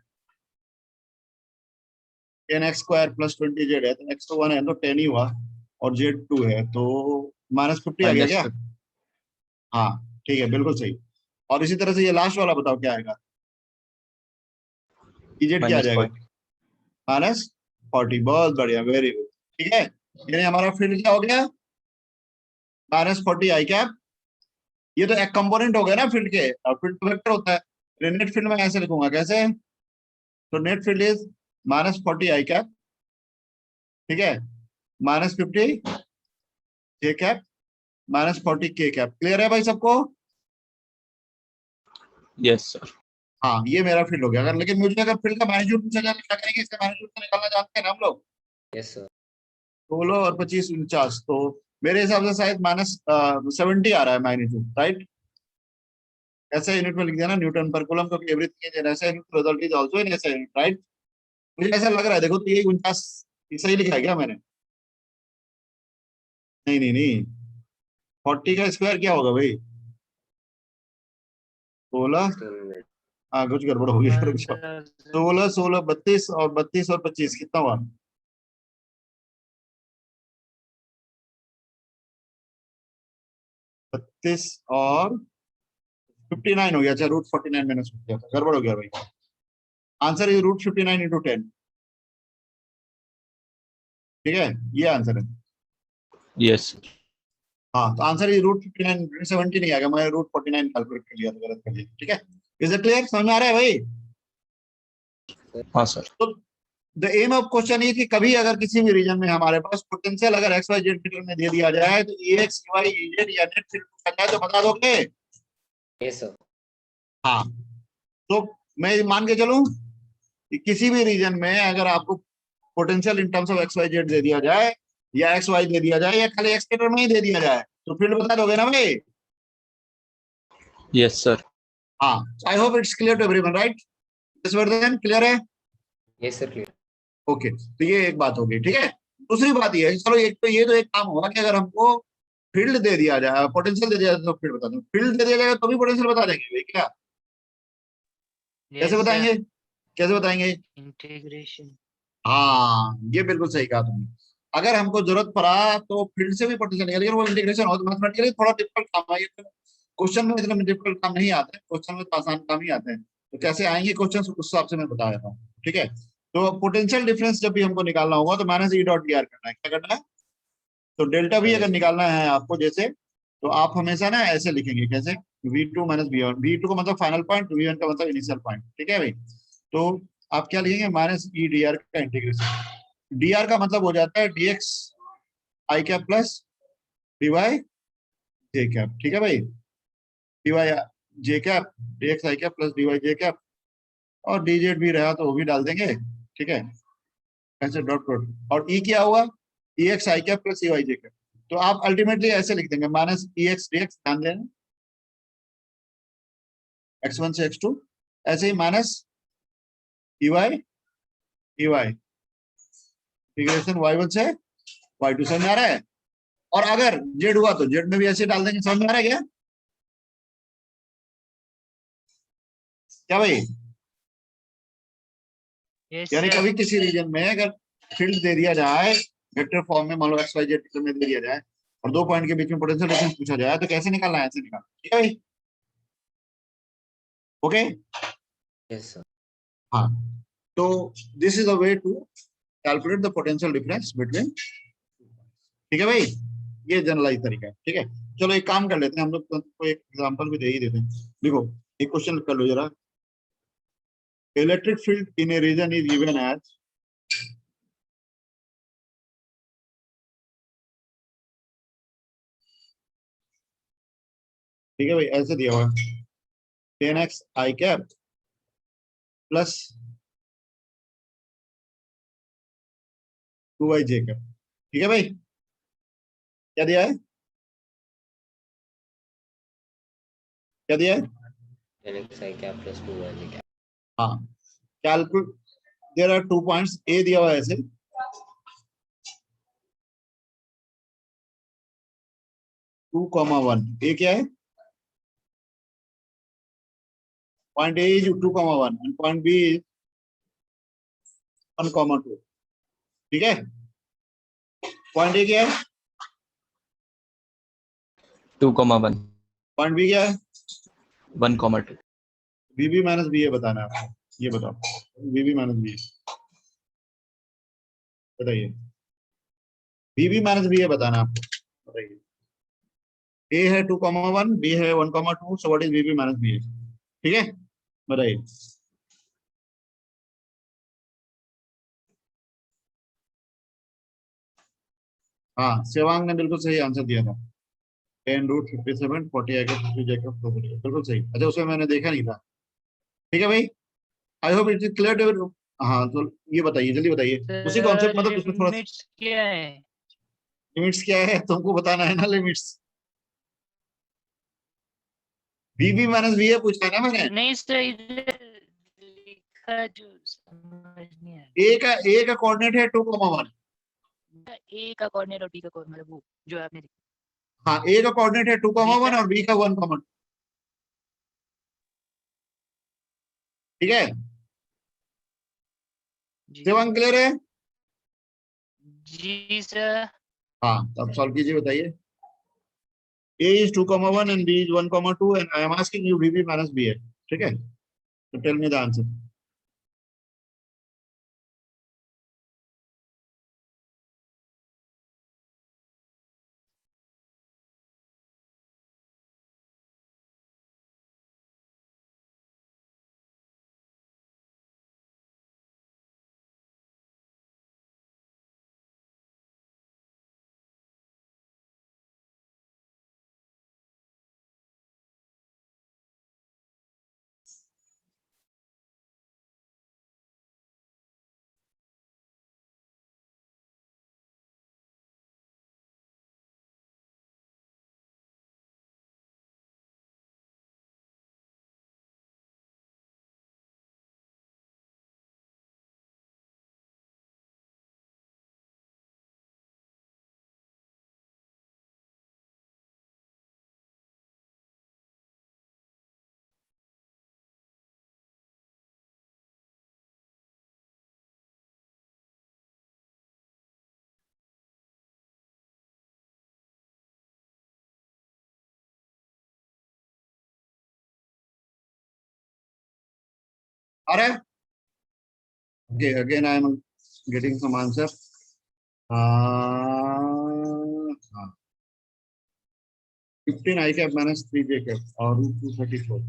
Speaker 1: 10x स्क्वायर प्लस 20z है, तो X तो 1 है तो 10 ही हुआ, और Z 2 है तो माइनस 50 आ गया क्या, हाँ ठीक है बिल्कुल सही। और इसी तरह से ये लास्ट वाला बताओ क्या आएगा, EZ क्या आ
Speaker 4: माइनस
Speaker 1: जाएगा,
Speaker 4: 40।
Speaker 1: माइनस 40, बहुत बढ़िया, वेरी गुड, ठीक है। यानी हमारा फील्ड क्या हो गया, माइनस 40 आई कैप। ये तो एक कंपोनेंट हो गया ना फील्ड के, और फील्ड वेक्टर होता है, नेट फील्ड में ऐसे लिखूंगा कैसे, तो net field is minus 40 I cap, ठीक है, माइनस 50 जे कैप, माइनस 40 के कैप। क्लियर है भाई सबको,
Speaker 4: यस सर।
Speaker 1: हाँ ये मेरा फील्ड हो गया। अगर लेकिन मुझे अगर फील्ड का मैग्नीट्यूड पूछा जाए तो क्या करेंगे, इसका मैग्नीट्यूड तो निकालना जानते हैं ना हम लोग,
Speaker 3: यस सर
Speaker 1: 16 और 25 49, तो मेरे हिसाब से शायद माइनस 70 आ रहा है मैग्नीट्यूड, राइट। ऐसे यूनिट में लिख दिया ना, न्यूटन पर कूलम, क्योंकि एवरीथिंग इज इन ऐसा unit, result is also in ऐसा यूनिट, राइट। मुझे ऐसा लग रहा है, देखो तो यही 49 सही लिखा है क्या मैंने, नहीं नहीं नहीं, 40 का स्क्वायर क्या होगा भाई, 16, हाँ कुछ गड़बड़ हो गया, रुक जाओ, 16 16 32 और 32 और 25 कितना हुआ, 32 और 59 हो गया, अच्छा रूट 49 मैंने सोच दिया था, गड़बड़ हो गया भाई। आंसर इज रूट 59 इंटू 10, ठीक है, ये आंसर है।
Speaker 4: यस
Speaker 1: हाँ तो आंसर इज रूट 59, 70 नहीं आ गया, मैंने रूट 49 कैलकुलेट कर लिया था, गलत कर लिया, ठीक है। इज इट क्लियर, समझ में आ रहा है भाई।
Speaker 4: हाँ सर।
Speaker 1: तो द एम ऑफ क्वेश्चन ये कि कभी अगर किसी भी रीजन में हमारे पास पोटेंशियल अगर एक्स वाई जेड मीटर में दे दिया जाए, तो एक्स वाई जेड या नेट फील्ड पूछा जाए तो बता दोगे,
Speaker 3: यस सर
Speaker 1: हाँ। तो मैं मान के चलूं कि किसी भी रीजन में अगर आपको potential in terms of X Y Z दे दिया जाए, या एक्स वाई दे दिया जाए, या खाली एक्स के टर्म में ही दे दिया जाए, तो फील्ड बता दोगे ना भाई,
Speaker 4: यस सर।
Speaker 1: हाँ। I hope it's clear to everyone, right. This version clear है,
Speaker 3: यस सर क्लियर
Speaker 1: ओके। तो ये एक बात होगी, ठीक है। दूसरी बात ये है, चलो एक तो ये तो एक काम होगा कि अगर हमको फील्ड दे दिया जाए, पोटेंशियल दे दिया जाए, तो फील्ड बता दो, फील्ड दे दिया जाएगा तो भी पोटेंशियल बता देंगे भाई क्या, कैसे बताएंगे, कैसे बताएंगे,
Speaker 5: इंटीग्रेशन।
Speaker 1: हाँ ये बिल्कुल सही कहा तुमने। अगर हमको जरूरत पड़ा तो फील्ड से भी पोटेंशियल निकाल, लेकिन वो इंटीग्रेशन हो तो मैथमेटिकली थोड़ा डिफिकल्ट काम है, ये क्वेश्चन में इतना डिफिकल्ट काम नहीं आते, क्वेश्चन में तो आसान काम ही आते हैं। तो कैसे आएंगे क्वेश्चन, उस हिसाब से मैं बता देता हूँ, ठीक है। तो पोटेंशियल डिफरेंस जब भी हमको निकालना होगा तो minus E dot D R करना है, क्या करना है, तो डेल्टा भी अगर निकालना है आपको जैसे, तो आप हमेशा ना ऐसे लिखेंगे, कैसे, V2 माइनस V1, V2 का मतलब फाइनल पॉइंट, V1 का मतलब इनिशियल पॉइंट, ठीक है भाई। तो आप क्या लिखेंगे, माइनस ई डी आर का इंटीग्रेशन, डी आर का मतलब हो जाता है dx आई कैप प्लस dy जे कैप, ठीक है भाई, dy J cap dx i cap plus dy J cap, और dz भी रहा तो वो भी डाल देंगे, ठीक है, ऐसे डॉट डॉट, और e क्या हुआ, ex i cap plus ey J cap. तो आप अल्टीमेटली ऐसे लिख देंगे माइनस ex dx, ध्यान देना x1 से x2, ऐसे ही minus ey ey integration y1 से y2, समझ में आ रहा है। और अगर z हुआ तो z में भी ऐसे डाल देंगे, समझ में आ रहा है क्या भाई?
Speaker 5: यस
Speaker 1: यानी
Speaker 5: सर।
Speaker 1: कभी किसी रीजन में अगर फील्ड दे दिया जाए वेक्टर फॉर्म में, मान लो एक्स वाई जेड में दे दिया जाए, और दो पॉइंट के बीच में पोटेंशियल डिफरेंस पूछा जाए, तो कैसे निकालना है, ऐसे निकाल, ठीक है भाई, ओके।
Speaker 3: Yes sir.
Speaker 1: हाँ, तो this is a way to calculate the potential difference between, ठीक है भाई, ये जनरलाइज तरीका है, ठीक है। चलो एक काम कर लेते हैं हम लोग, तो एक एग्जांपल भी दे ही देते हैं। देखो एक क्वेश्चन कर लो जरा, electric field in a region is given as, ठीक है भाई, ऐसे दिया हुआ है 10x i कैप प्लस 2y j कैप, ठीक है भाई, क्या दिया है, क्या दिया है,
Speaker 3: 10x i cap plus 2y j cap।
Speaker 1: हाँ, calculate, there are 2 points, A दिया हुआ है ऐसे 2,1, ए क्या है, point A is 2,1 and point B is 1,2, ठीक है। पॉइंट ए क्या है,
Speaker 4: 2,1
Speaker 1: पॉइंट बी क्या है,
Speaker 4: 1,2
Speaker 1: बी बी माइनस बी ए बताना है आपको, ये बताओ, बी बी माइनस बी ए बताइए, बी बी माइनस बी ए बताना है आपको, बताइए। ए है 2,1, बी है 1,2, so what is B B minus B A, ठीक है, बताइए। हाँ, सेवांग ने बिल्कुल सही आंसर दिया था, 10√57 40 आएगा, 50 जाएगा, बिल्कुल सही। अच्छा, उसमें मैंने देखा नहीं था, ठीक है भाई, I hope it is clear to. हाँ, तो ये बताइए, जल्दी बताइए, उसी
Speaker 5: सर
Speaker 1: कॉन्सेप्ट, मतलब उसमें थोड़ा
Speaker 5: लिमिट्स क्या है?
Speaker 1: लिमिट्स क्या है तुमको बताना है ना, limits B B minus B A पूछा है ना मैंने,
Speaker 5: नहीं सर, इधर लिखा जो समझ नहीं आया।
Speaker 1: ए का कोऑर्डिनेट है 2,1,
Speaker 5: ए का कोऑर्डिनेट और बी का कोऑर्डिनेट, मतलब वो जो आपने
Speaker 1: हाँ, ए का कोऑर्डिनेट है 2,1
Speaker 5: का-
Speaker 1: और बी का 1,2, ठीक है,
Speaker 5: जी
Speaker 1: सेवांग क्लियर है।
Speaker 5: जी सर।
Speaker 1: हाँ, तो अब सॉल्व कीजिए, बताइए। A is 2,1 and B is 1,2 and I am asking you BB minus BA, ठीक है, तो tell me the answer. Alright. Okay, again I am getting some answer. हाँ, 15 I cap minus 3 J cap और root 234.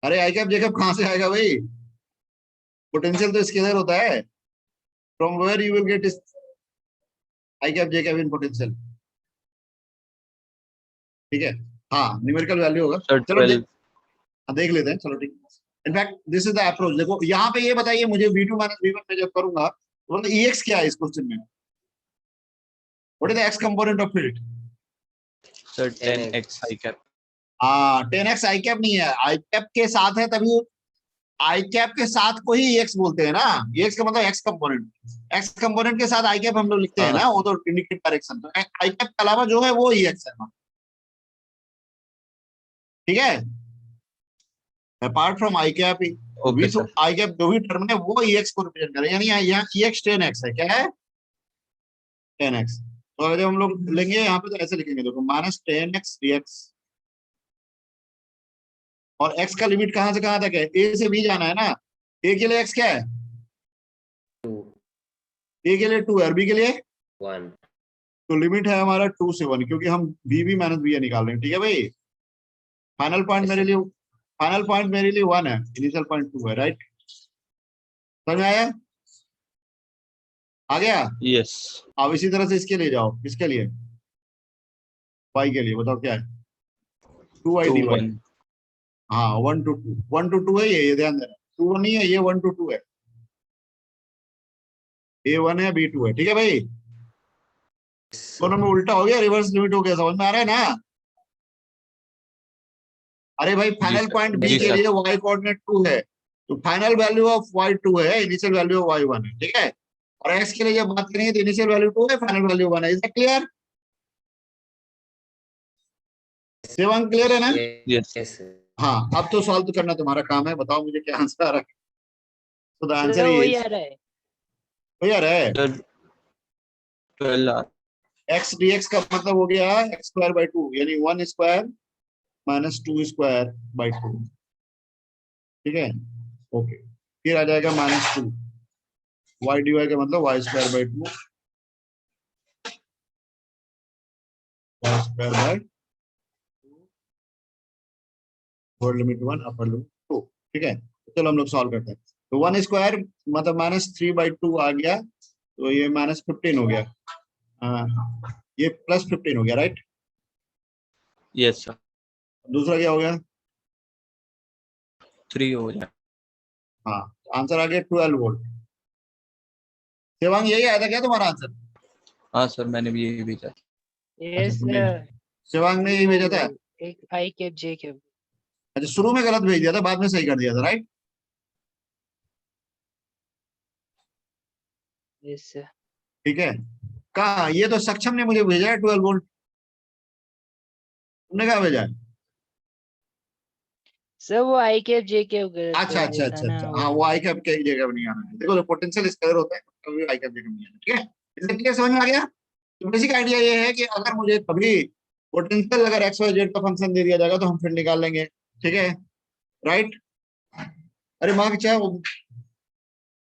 Speaker 1: अरे I cap J cap कहाँ से आएगा भाई? पोटेंशियल तो स्केलर होता है. From where you will get this I cap J cap in potential? ठीक है, हाँ, न्यूमेरिकल वैल्यू होगा.
Speaker 4: सर
Speaker 1: चलो
Speaker 4: 12
Speaker 1: देख लेते हैं, चलो ठीक है। In fact this is the approach. देखो यहाँ पे ये बताइए मुझे V2 माइनस V1 में जब करूंगा तो मतलब EX क्या है इस क्वेश्चन में? What is the X component of field?
Speaker 4: Sir 10x i cap।
Speaker 1: हाँ 10x आई कैप नहीं है, आई कैप के साथ है तभी आई कैप के साथ को ही EX बोलते हैं ना। EX का मतलब X कंपोनेंट, X कंपोनेंट के साथ आई कैप हम लोग लिखते हैं ना, वो तो इंडिकेट डायरेक्शन। तो आई कैप के अलावा जो है वो EX है ना, ठीक है। Apart from I cap,
Speaker 4: okay
Speaker 1: with
Speaker 4: sir.
Speaker 1: I cap जो भी टर्म है वो EX को रिप्रेजेंट करे, यानी यहाँ EX 10x है, क्या है 10x। तो अगर जब हम लोग लेंगे यहाँ पे तो ऐसे लिखेंगे, देखो माइनस 10x dx, और x का लिमिट कहां से कहां तक है? a से b जाना है ना। a के लिए x क्या है?
Speaker 3: 2
Speaker 1: a के लिए 2 है और b के लिए
Speaker 3: 1
Speaker 1: तो लिमिट है हमारा 2 से 1, क्योंकि हम b माइनस b निकाल रहे हैं, ठीक है भाई। फाइनल पॉइंट मेरे लिए 1 है, इनिशियल पॉइंट 2 है, राइट। समझ में आया? आ गया?
Speaker 4: यस।
Speaker 1: अब इसी तरह से इसके लिए जाओ, किसके लिए? y के लिए बताओ क्या है? 2y
Speaker 4: 2
Speaker 1: dy।
Speaker 4: 1।
Speaker 1: हाँ 1 to 2, 1 to 2 है ये ध्यान देना, 2 1 नहीं है ये, 1 to 2 है। a 1 है b 2 है, ठीक है भाई। दोनों में उल्टा हो गया, रिवर्स लिमिट हो गया, समझ में आ रहा है ना? अरे भाई फाइनल पॉइंट b
Speaker 4: जी
Speaker 1: के
Speaker 4: सर।
Speaker 1: लिए y कोऑर्डिनेट 2 है, तो फाइनल वैल्यू ऑफ y 2 है, इनिशियल वैल्यू ऑफ y 1 है, ठीक है। और x के लिए जब बात करेंगे तो इनिशियल वैल्यू 2 है, फाइनल वैल्यू 1 है। Is that clear? Shivang clear है ना?
Speaker 4: यस।
Speaker 3: यस
Speaker 1: हाँ अब तो सॉल्व करना तुम्हारा काम है, बताओ मुझे क्या आंसर आ रहा है। तो द आंसर
Speaker 5: सर वही
Speaker 1: इज,
Speaker 5: आ रहा है।
Speaker 1: क्लियर है?
Speaker 4: सर 12
Speaker 1: x dx का मतलब हो गया x स्क्वायर बाई 2, यानी 1 स्क्वायर माइनस 2 स्क्वायर बाई 2, ठीक है। ओके, फिर आ जाएगा -2 y dy का मतलब y square by 2, y square by lower limit 1 upper limit 2, ठीक है। तो चलो हम लोग सॉल्व करते हैं। तो 1 स्क्वायर मतलब -3/2 आ गया, तो ये -15 हो गया, ये +15 हो गया, राइट।
Speaker 4: Yes sir.
Speaker 1: दूसरा क्या हो गया?
Speaker 4: 3 हो जाए।
Speaker 1: हाँ आंसर आ गया 12 वोल्ट। शिवांग यही आया था क्या तुम्हारा आंसर?
Speaker 4: हाँ सर मैंने भी यही भेजा।
Speaker 5: यस
Speaker 1: तुमने,
Speaker 5: सर।
Speaker 1: शिवांग ने यही भेजा था।
Speaker 5: एक आई कैप जे कैप।
Speaker 1: अच्छा शुरू में गलत भेज दिया था, बाद में सही कर दिया था, राइट।
Speaker 5: Yes sir.
Speaker 1: ठीक है। कहा ये तो सक्षम ने मुझे भेजा है 12 वोल्ट, तुमने कहा भेजा है?
Speaker 5: सर वो आई कैप जे कैप गलत
Speaker 1: अच्छा
Speaker 5: कर
Speaker 1: अच्छा
Speaker 5: दिया था
Speaker 1: अच्छा
Speaker 5: ना
Speaker 1: अच्छा, हाँ वो आई कैप के जगह नहीं आना है। देखो पोटेंशियल स्केलर होता है, कभी आई कैप जगह नहीं आना, ठीक है। इसलिए क्लियर, समझ में आ गया? तो बेसिक आइडिया ये है कि अगर मुझे कभी पोटेंशियल अगर एक्स वाई जेड का फंक्शन दे दिया जाएगा तो हम फिर निकाल लेंगे, ठीक है, राइट। अरे मार्क चाहे,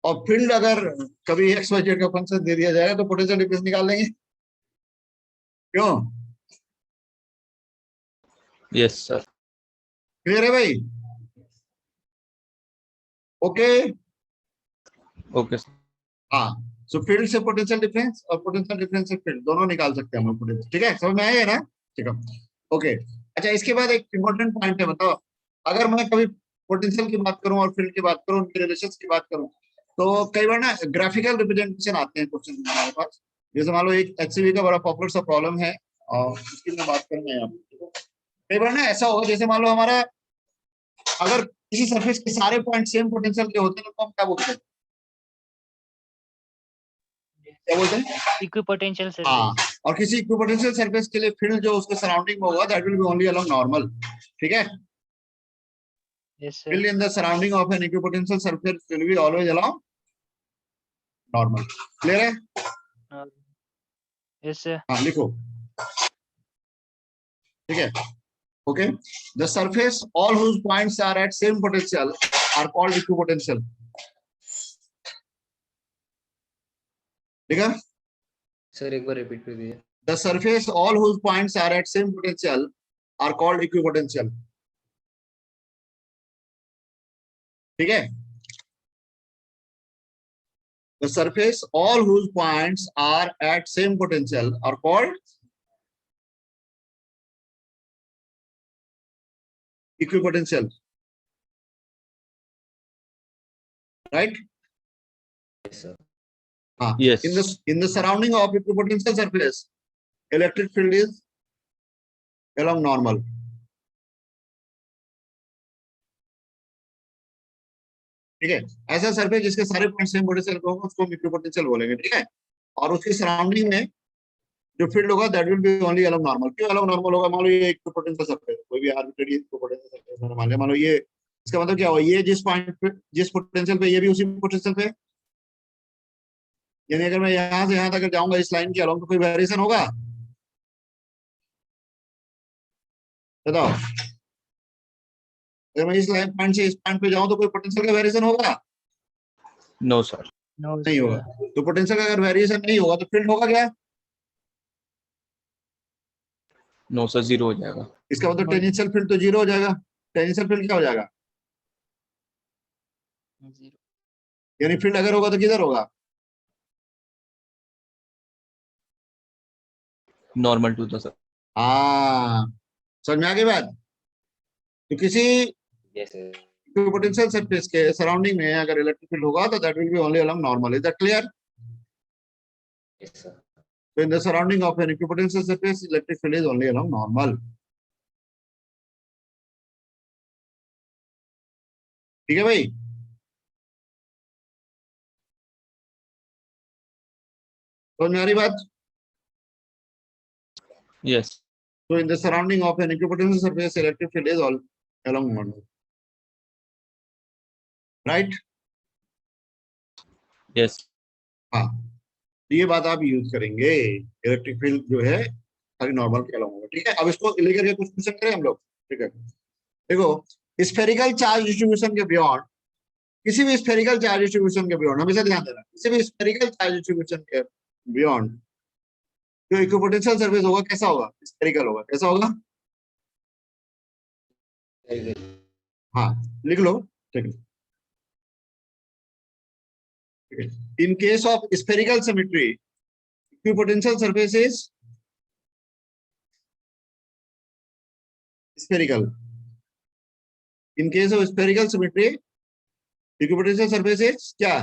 Speaker 1: और फील्ड अगर कभी एक्स वाई जेड का फंक्शन दे दिया जाएगा तो पोटेंशियल डिफरेंस निकाल लेंगे, क्यों?
Speaker 4: Yes sir.
Speaker 1: क्लियर है भाई? ओके।
Speaker 4: Okay sir.
Speaker 1: हाँ, सो फील्ड से पोटेंशियल डिफरेंस और पोटेंशियल डिफरेंस से फील्ड दोनों निकाल सकते हैं हम लोग पोटेंशियल, ठीक है, समझ में आया ना? ठीक है, ओके। अच्छा इसके बाद एक इंपॉर्टेंट पॉइंट है, बताओ अगर मैं कभी पोटेंशियल की बात करूं और फील्ड की बात करूं, उनके रिलेशंस की बात करूं, तो कई बार ना ग्राफिकल रिप्रेजेंटेशन आते हैं क्वेश्चन में हमारे पास। जैसे मान लो एक HCV का बड़ा पॉपुलर सा प्रॉब्लम है और उसकी मैं बात करूंगा यहाँ पे। कई बार ना ऐसा होगा, जैसे मान लो हमारा अगर किसी सरफेस के सारे पॉइंट सेम पोटेंशियल के होते हैं तो हम क्या बोलते हैं? क्या बोलते हैं?
Speaker 5: इक्विपोटेंशियल
Speaker 1: हाँ,
Speaker 5: सरफेस।
Speaker 1: और किसी इक्विपोटेंशियल सरफेस के लिए फील्ड जो उसके सराउंडिंग में होगा that will be only along normal, ठीक है।
Speaker 5: Yes sir.
Speaker 1: Field in the surrounding of an equipotential surface will be always along normal. Clear है?
Speaker 5: Yes sir.
Speaker 1: हाँ लिखो, ठीक है, okay. The surface all whose points are at same potential are called equipotential, ठीक है।
Speaker 3: Sir एक बार repeat कर दीजिए।
Speaker 1: The surface all whose points are at same potential are called equipotential, ठीक है। The surface all whose points are at same potential are called equipotential, right?
Speaker 3: Yes, sir.
Speaker 4: Yes.
Speaker 1: In the surrounding of equipotential surface, electric field is along normal. ठीक है, ऐसा surface जिसके सारे point same potential पे होगा उसको हम equipotential बोलेंगे, ठीक है। और उसकी सराउंडिंग में जो फील्ड होगा that will be only along normal. क्यों अलोंग नॉर्मल होगा? मान लो ये इक्विपोटेंशियल सरफेस, कोई भी आर्बिट्रेरी इक्विपोटेंशियल सरफेस मान लिया, मान लो ये, इसका मतलब क्या हुआ, ये जिस पॉइंट पे जिस पोटेंशियल पे ये भी उसी पोटेंशियल पे, यानी अगर मैं यहां से यहां तक जाऊंगा इस लाइन के अलोंग तो कोई वेरिएशन होगा? बताओ, अगर मैं इस लाइन पॉइंट से इस पॉइंट पे जाऊं तो कोई पोटेंशियल का वेरिएशन होगा?
Speaker 4: No sir.
Speaker 5: No,
Speaker 1: नहीं
Speaker 5: sir.
Speaker 1: होगा। तो पोटेंशियल का अगर वेरिएशन नहीं होगा तो फील्ड होगा क्या?
Speaker 4: नो सर, 0 हो जाएगा।
Speaker 1: इसका मतलब टेंजेंशियल फील्ड तो 0 हो जाएगा। टेंजेंशियल फील्ड क्या हो जाएगा?
Speaker 5: Zero.
Speaker 1: यानी फील्ड अगर होगा तो किधर होगा?
Speaker 4: नॉर्मल टू था सर।
Speaker 1: हाँ, समझ में आ गई बात? तो किसी
Speaker 3: Yes, sir.
Speaker 1: पोटेंशियल सरफेस के सराउंडिंग में अगर इलेक्ट्रिक फील्ड होगा तो that will be only along normal. Is that clear?
Speaker 3: Yes, sir.
Speaker 1: So in the surrounding of an equipotential surface, electric field is only along normal. ठीक है भाई? समझ में आ रही बात?
Speaker 4: Yes.
Speaker 1: So in the surrounding of an equipotential surface, electric field is all along normal. Right?
Speaker 4: Yes.
Speaker 1: हाँ, तो ये बात आप यूज करेंगे, इलेक्ट्रिक फील्ड जो है खाली नॉर्मल के अलावा होगा। ठीक है, अब इसको लेकर के कुछ क्वेश्चन करें हम लोग। ठीक है, देखो, स्फेरिकल चार्ज डिस्ट्रीब्यूशन के बियॉन्ड, किसी भी स्फेरिकल चार्ज डिस्ट्रीब्यूशन के बियॉन्ड, हमेशा ध्यान देना, किसी भी स्फेरिकल चार्ज डिस्ट्रीब्यूशन के बियॉन्ड जो इक्विपोटेंशियल सरफेस होगा कैसा होगा? स्फेरिकल होगा। कैसा होगा?
Speaker 3: Very good.
Speaker 1: हाँ, लिख लो। ठीक है, in case of spherical symmetry, equipotential surface is spherical. In case of spherical symmetry, equipotential surface is क्या?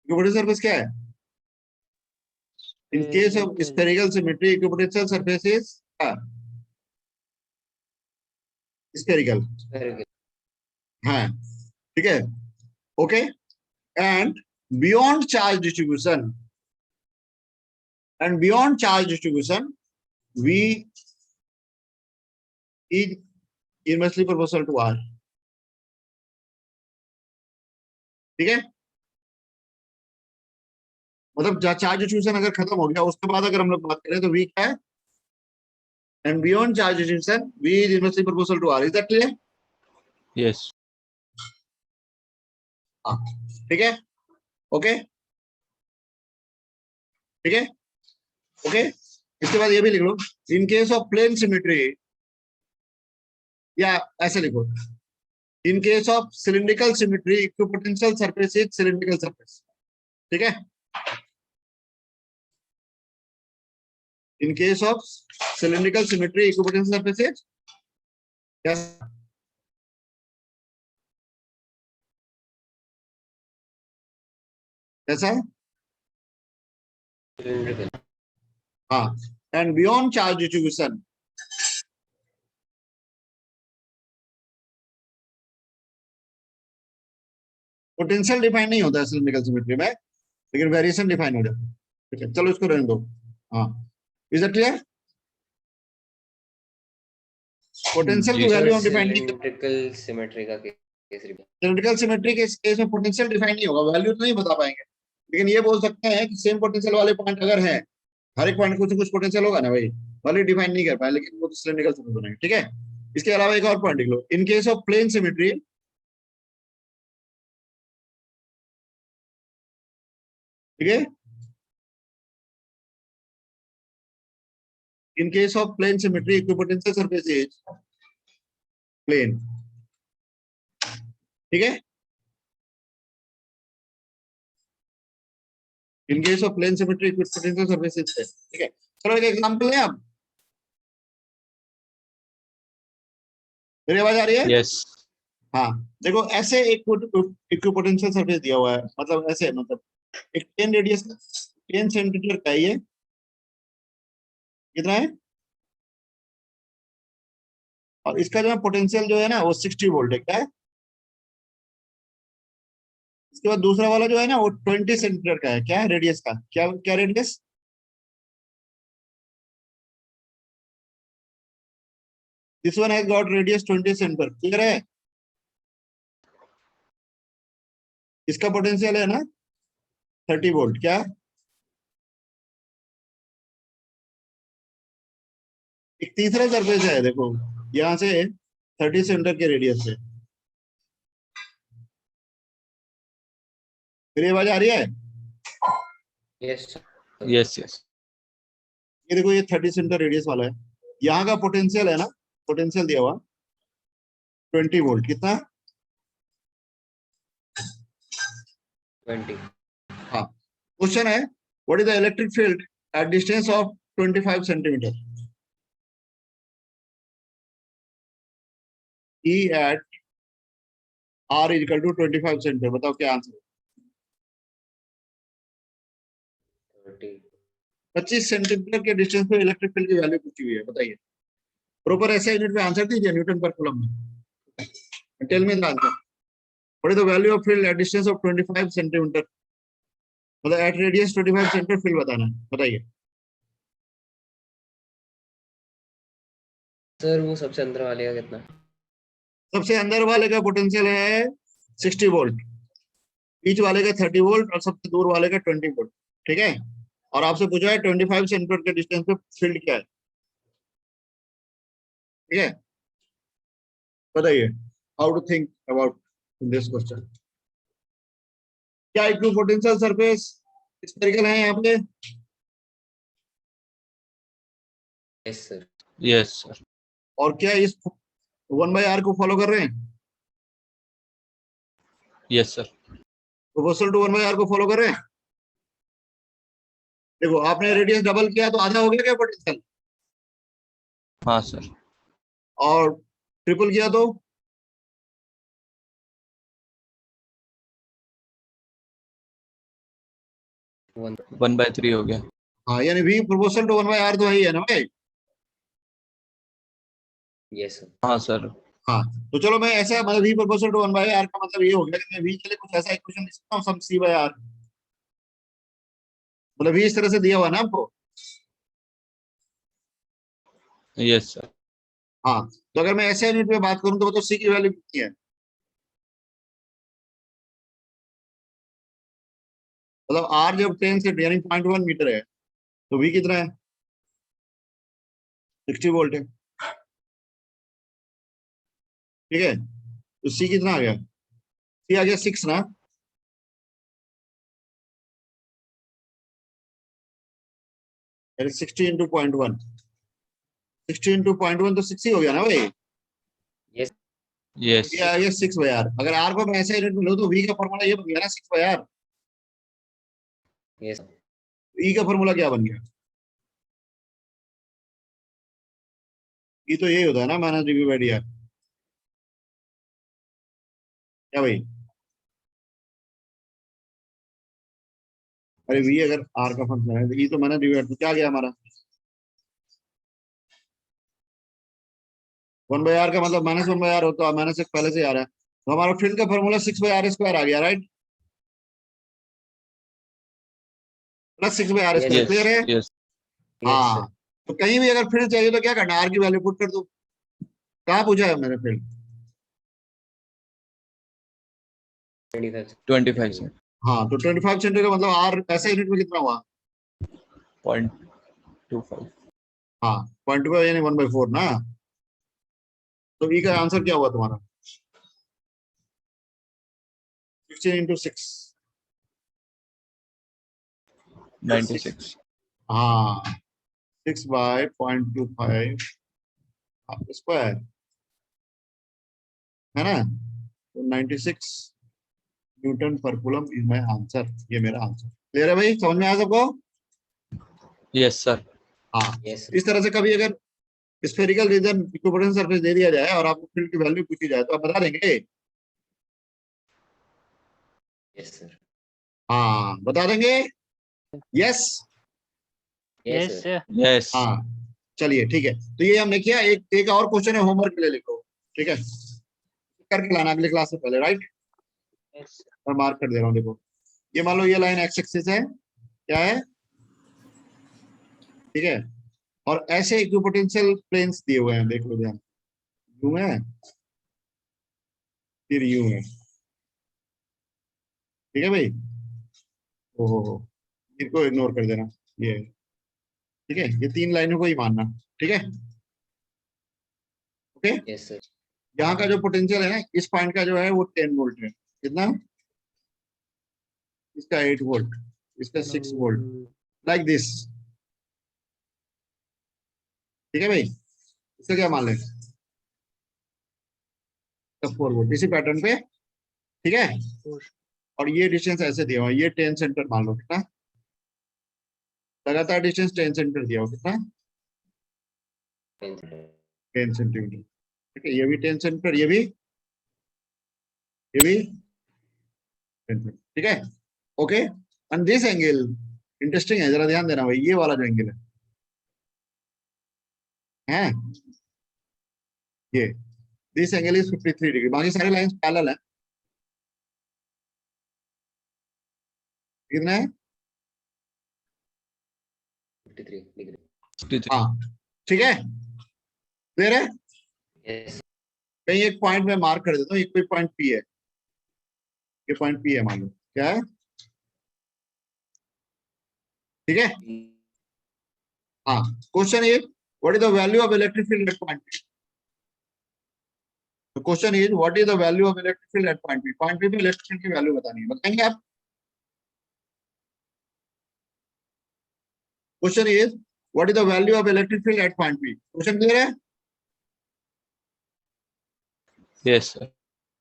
Speaker 1: Equipotential surface क्या है? In case of spherical symmetry, equipotential surface is क्या? Spherical.
Speaker 3: Very good.
Speaker 1: हाँ, ठीक है, okay. And beyond charge distribution, V is inversely proportional to R. ठीक है, मतलब चार्ज डिस्ट्रीब्यूशन अगर खत्म हो गया उसके बाद अगर हम लोग बात करें तो V क्या है? And beyond charge distribution, V is inversely proportional to R. Is that clear?
Speaker 4: Yes.
Speaker 1: हाँ, ठीक है, ओके, ठीक है, ओके। इसके बाद ये भी लिख लो, in case of plane symmetry, या ऐसे लिखो, in case of cylindrical symmetry, equipotential surface is cylindrical surface. ठीक है, in case of cylindrical symmetry, equipotential surface is कैसा?
Speaker 3: Cylindrical.
Speaker 1: हाँ, and beyond charge distribution, potential define नहीं होता है सिलिंड्रिकल सिमेट्री में, लेकिन वेरिएशन डिफाइन हो जाता है। ठीक है, चलो इसको रहने दो। हाँ, इज दैट क्लियर? पोटेंशियल की वैल्यू हम डिफाइन नहीं करते।
Speaker 3: Cylindrical symmetry का केस रिपीट.
Speaker 1: सिलिंड्रिकल सिमेट्री के केस में पोटेंशियल डिफाइन नहीं होगा, वैल्यू तो नहीं बता पाएंगे, लेकिन ये बोल सकते हैं कि सेम पोटेंशियल वाले पॉइंट अगर हैं, हर एक पॉइंट कुछ कुछ पोटेंशियल होगा ना भाई, वैल्यू डिफाइन नहीं कर पाए, लेकिन वो तो सिलिंड्रिकल सिमेट्री बनेंगे। ठीक है, इसके अलावा एक और पॉइंट लिख लो, in case of plane symmetry, ठीक है, in case of plane symmetry, equipotential surface is plane. ठीक है, in case of plane symmetry, equipotential surface is plane. ठीक है, चलो एक एग्जांपल है। अब मेरी आवाज आ रही है?
Speaker 4: यस
Speaker 1: हाँ, देखो ऐसे एक इक्विपोटेंशियल सरफेस दिया हुआ है, मतलब ऐसे, मतलब एक 10 रेडियस 10 सेंटीमीटर का है ये, कितना है, और इसका जो है पोटेंशियल जो है ना वो 60 वोल्ट है, क्या है? इसके बाद दूसरा वाला जो है ना वो 20 सेंटीमीटर का है, क्या है रेडियस का, क्या क्या radius? This one has got radius 20 centimetre, clear है? इसका पोटेंशियल है ना 30 वोल्ट, क्या? एक तीसरा सरफेस है, देखो यहाँ से 30 सेंटीमीटर के रेडियस से, फिर ये आवाज आ रही है?
Speaker 3: यस
Speaker 4: यस यस
Speaker 1: ये देखो ये 30 सेंटीमीटर रेडियस वाला है, यहाँ का पोटेंशियल है ना, पोटेंशियल दिया हुआ 20 वोल्ट, कितना?
Speaker 3: 20
Speaker 1: हाँ, क्वेश्चन है what is the electric field at distance of 25 centimetre, E at R is equal to 25 centimetre, बताओ क्या आंसर है?
Speaker 3: 30
Speaker 1: 25 सेंटीमीटर के डिस्टेंस पे इलेक्ट्रिक फील्ड की वैल्यू पूछी हुई है, बताइए। प्रॉपर ऐसे यूनिट में आंसर दीजिए न्यूटन पर कूलम में। Tell me the answer, what is the value of field at distance of 25 centimetre, मतलब एट रेडियस 25 सेंटीमीटर फील्ड बताना है, बताइए।
Speaker 3: सर वो सबसे अंदर वाले का कितना?
Speaker 1: सबसे अंदर वाले का पोटेंशियल है 60 वोल्ट, बीच वाले का 30 वोल्ट और सबसे दूर वाले का 20 वोल्ट, ठीक है? और आपसे पूछा है 25 सेंटीमीटर के डिस्टेंस पे फील्ड क्या है, ठीक है? बताइए how to think about this question. क्या इक्विपोटेंशियल सरफेस स्फेरिकल है यहाँ पे?
Speaker 3: यस सर
Speaker 4: यस सर
Speaker 1: और क्या इस 1/r को फॉलो कर रहे हैं,
Speaker 4: yes sir
Speaker 1: proportional to 1/r को फॉलो कर रहे हैं? देखो आपने रेडियस डबल किया तो आधा हो गया क्या पोटेंशियल,
Speaker 4: हाँ सर
Speaker 1: और ट्रिपल किया तो
Speaker 4: 1/3 हो गया।
Speaker 1: हाँ, यानी v प्रोपोर्शनल टू 1/r तो है ना भाई?
Speaker 3: यस सर
Speaker 4: हाँ सर
Speaker 1: हाँ, तो चलो मैं ऐसा, मतलब v प्रोपोर्शनल टू 1/r का मतलब ये हो गया कि मैं v के लिए कुछ ऐसा इक्वेशन लिख सकता हूँ, सम c/r, मतलब v इस तरह से दिया हुआ है ना आपको।
Speaker 4: यस सर
Speaker 1: हाँ, तो अगर मैं ऐसे यूनिट में बात करूं तो c की वैल्यू कितनी है, मतलब r जब 10 से यानी 0.1 मीटर है तो v कितना है, 60 वोल्ट है, ठीक है? तो c कितना आ गया, c आ गया 6 ना, यानी 60 इंटू 0.1, 60 इंटू 0.1 तो 6 ही हो गया ना भाई,
Speaker 3: यस
Speaker 4: यस
Speaker 1: ये आ गया 6/r। अगर r को मैं ऐसे यूनिट में लूं तो v का फॉर्मूला ये बन गया ना 6/r,
Speaker 3: यस
Speaker 1: e का फॉर्मूला क्या बन गया, e तो यही होता है ना माइनस dv/dr, क्या भाई? अरे v अगर r का फंक्शन है तो e तो माइनस dv/dr, तो क्या गया हमारा 1/r का मतलब -1/r होता है, -1 पहले से आ रहा है, तो हमारा फील्ड का फॉर्मूला 6/r² आ गया, right? Plus 6/r²,
Speaker 3: Yes.
Speaker 1: Clear है?
Speaker 4: यस
Speaker 3: यस सर
Speaker 1: हाँ, तो कहीं भी अगर फील्ड चाहिए तो क्या करना, आर की वैल्यू पुट कर दो। कहाँ पूछा है मैंने फील्ड?
Speaker 3: 25
Speaker 4: 25 से
Speaker 1: हाँ, तो 25 सेंटीमीटर का मतलब आर ऐसे यूनिट में कितना हुआ?
Speaker 4: 0.25
Speaker 1: हाँ, 0.25 यानी 1/4 ना, तो ई का आंसर क्या हुआ तुम्हारा 16 इंटू 6,
Speaker 4: 96
Speaker 1: हाँ 6/0.25 स्क्वायर है ना, तो 96 Newton per coulomb is my answer, ये मेरा आंसर। क्लियर है भाई, समझ में आया सबको?
Speaker 4: यस सर
Speaker 1: हाँ,
Speaker 3: यस
Speaker 1: इस तरह से कभी अगर स्फेरिकल रीजन इक्विपोटेंशियल सरफेस दे दिया जाए और आपको फील्ड की वैल्यू पूछी जाए तो आप बता देंगे?
Speaker 3: Yes sir.
Speaker 1: हाँ बता देंगे, yes.
Speaker 5: Yes
Speaker 3: sir.
Speaker 5: Sir.
Speaker 4: Yes
Speaker 1: हाँ चलिए ठीक है, तो ये हमने किया। एक और क्वेश्चन है, होमवर्क के लिए लिखो, ठीक है, करके लाना अगले क्लास से पहले, राइट?
Speaker 5: यस
Speaker 1: मैं मार्क कर दे रहा हूँ, देखो ये मान लो ये लाइन एक्स एक्सिस है, क्या है, ठीक है, और ऐसे इक्विपोटेंशियल प्लेन्स दिए हुए हैं, देख लो ध्यान, यूं है फिर यूं है, ठीक है भाई, ओहो इनको इग्नोर कर देना, ये है, ठीक है, ये 3 लाइनों को ही मानना, ठीक है, ओके।
Speaker 3: Yes sir.
Speaker 1: यहाँ का जो पोटेंशियल है ना, इस पॉइंट का जो है वो 10 वोल्ट है, कितना, इसका 8 वोल्ट, इसका 6 वोल्ट, लाइक दिस, ठीक है भाई, इसका क्या मान लें, 4 वोल्ट, इसी पैटर्न पे, ठीक है। और ये डिस्टेंस ऐसे दिया हुआ है, ये 10 सेंटर मान लो, कितना, लगातार डिस्टेंस 10 सेंटर दिया हुआ, कितना, 10 सेंटीमीटर, ठीक है, ये भी 10 सेंटीमीटर, ये भी 10 सेंटीमीटर, ठीक है, okay. And this angle interesting है, जरा ध्यान देना भाई, ये वाला जो एंगल है ये, दिस एंगल इज 53 डिग्री, बाकी सारी लाइंस पैरेलल है, कितना है,
Speaker 3: 53 डिग्री।
Speaker 4: 53
Speaker 1: हाँ ठीक है, क्लियर है।
Speaker 3: यस।
Speaker 1: कहीं एक पॉइंट में मार्क कर देता हूँ, एक कोई पॉइंट पी है, ये पॉइंट पी है मान लो, क्या है, ठीक है। हाँ, question is what is the value of electric field at point P. तो question is what is the value of electric field at point P, point P पे इलेक्ट्रिक फील्ड की वैल्यू बतानी है, बताएंगे आप? Question is what is the value of electric field at point P, question clear है?
Speaker 4: Yes sir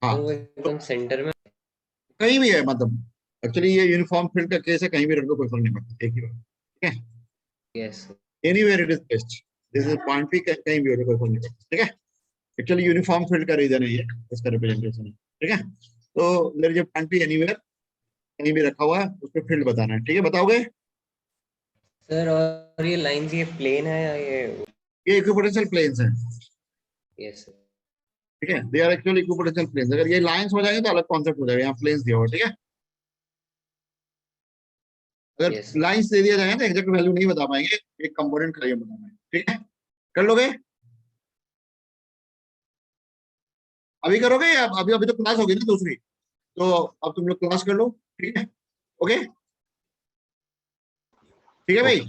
Speaker 1: हाँ,
Speaker 3: sir वो एकदम सेंटर में।
Speaker 1: कहीं भी है, मतलब एक्चुअली ये यूनिफॉर्म फील्ड का केस है, कहीं भी रख दो कोई फर्क नहीं पड़ता, एक ही बात, ठीक है,
Speaker 3: yes sir.
Speaker 1: Anywhere it is placed, this is point P, कहीं भी हो कोई फर्क नहीं पड़ता, ठीक है, एक्चुअली यूनिफॉर्म फील्ड का रीजन है ये, इसका रिप्रेजेंटेशन है, ठीक है। तो मेरे जो पॉइंट पी एनीवेयर कहीं भी रखा हुआ है, उस पर फील्ड बताना है, ठीक है, बताओगे?
Speaker 3: सर और ये लाइंस ये प्लेन है या
Speaker 1: ये इक्विपोटेंशियल प्लेन्स हैं,
Speaker 3: यस सर।
Speaker 1: ठीक है, they are actually equipotential planes, अगर ये लाइंस हो जाएंगे तो अलग कॉन्सेप्ट हो जाएगा, यहाँ प्लेन्स दिया हुआ, ठीक है। अगर
Speaker 3: Yes.
Speaker 1: लाइंस दे दिया जाएगा तो एग्जैक्ट वैल्यू नहीं बता पाएंगे, एक कंपोनेंट का ये बताना है, ठीक है, कर लोगे? अभी करोगे या अभी, अभी तो क्लास होगी ना दूसरी, तो अब तुम लोग क्लास कर लो, ठीक है, ओके, ठीक है भाई।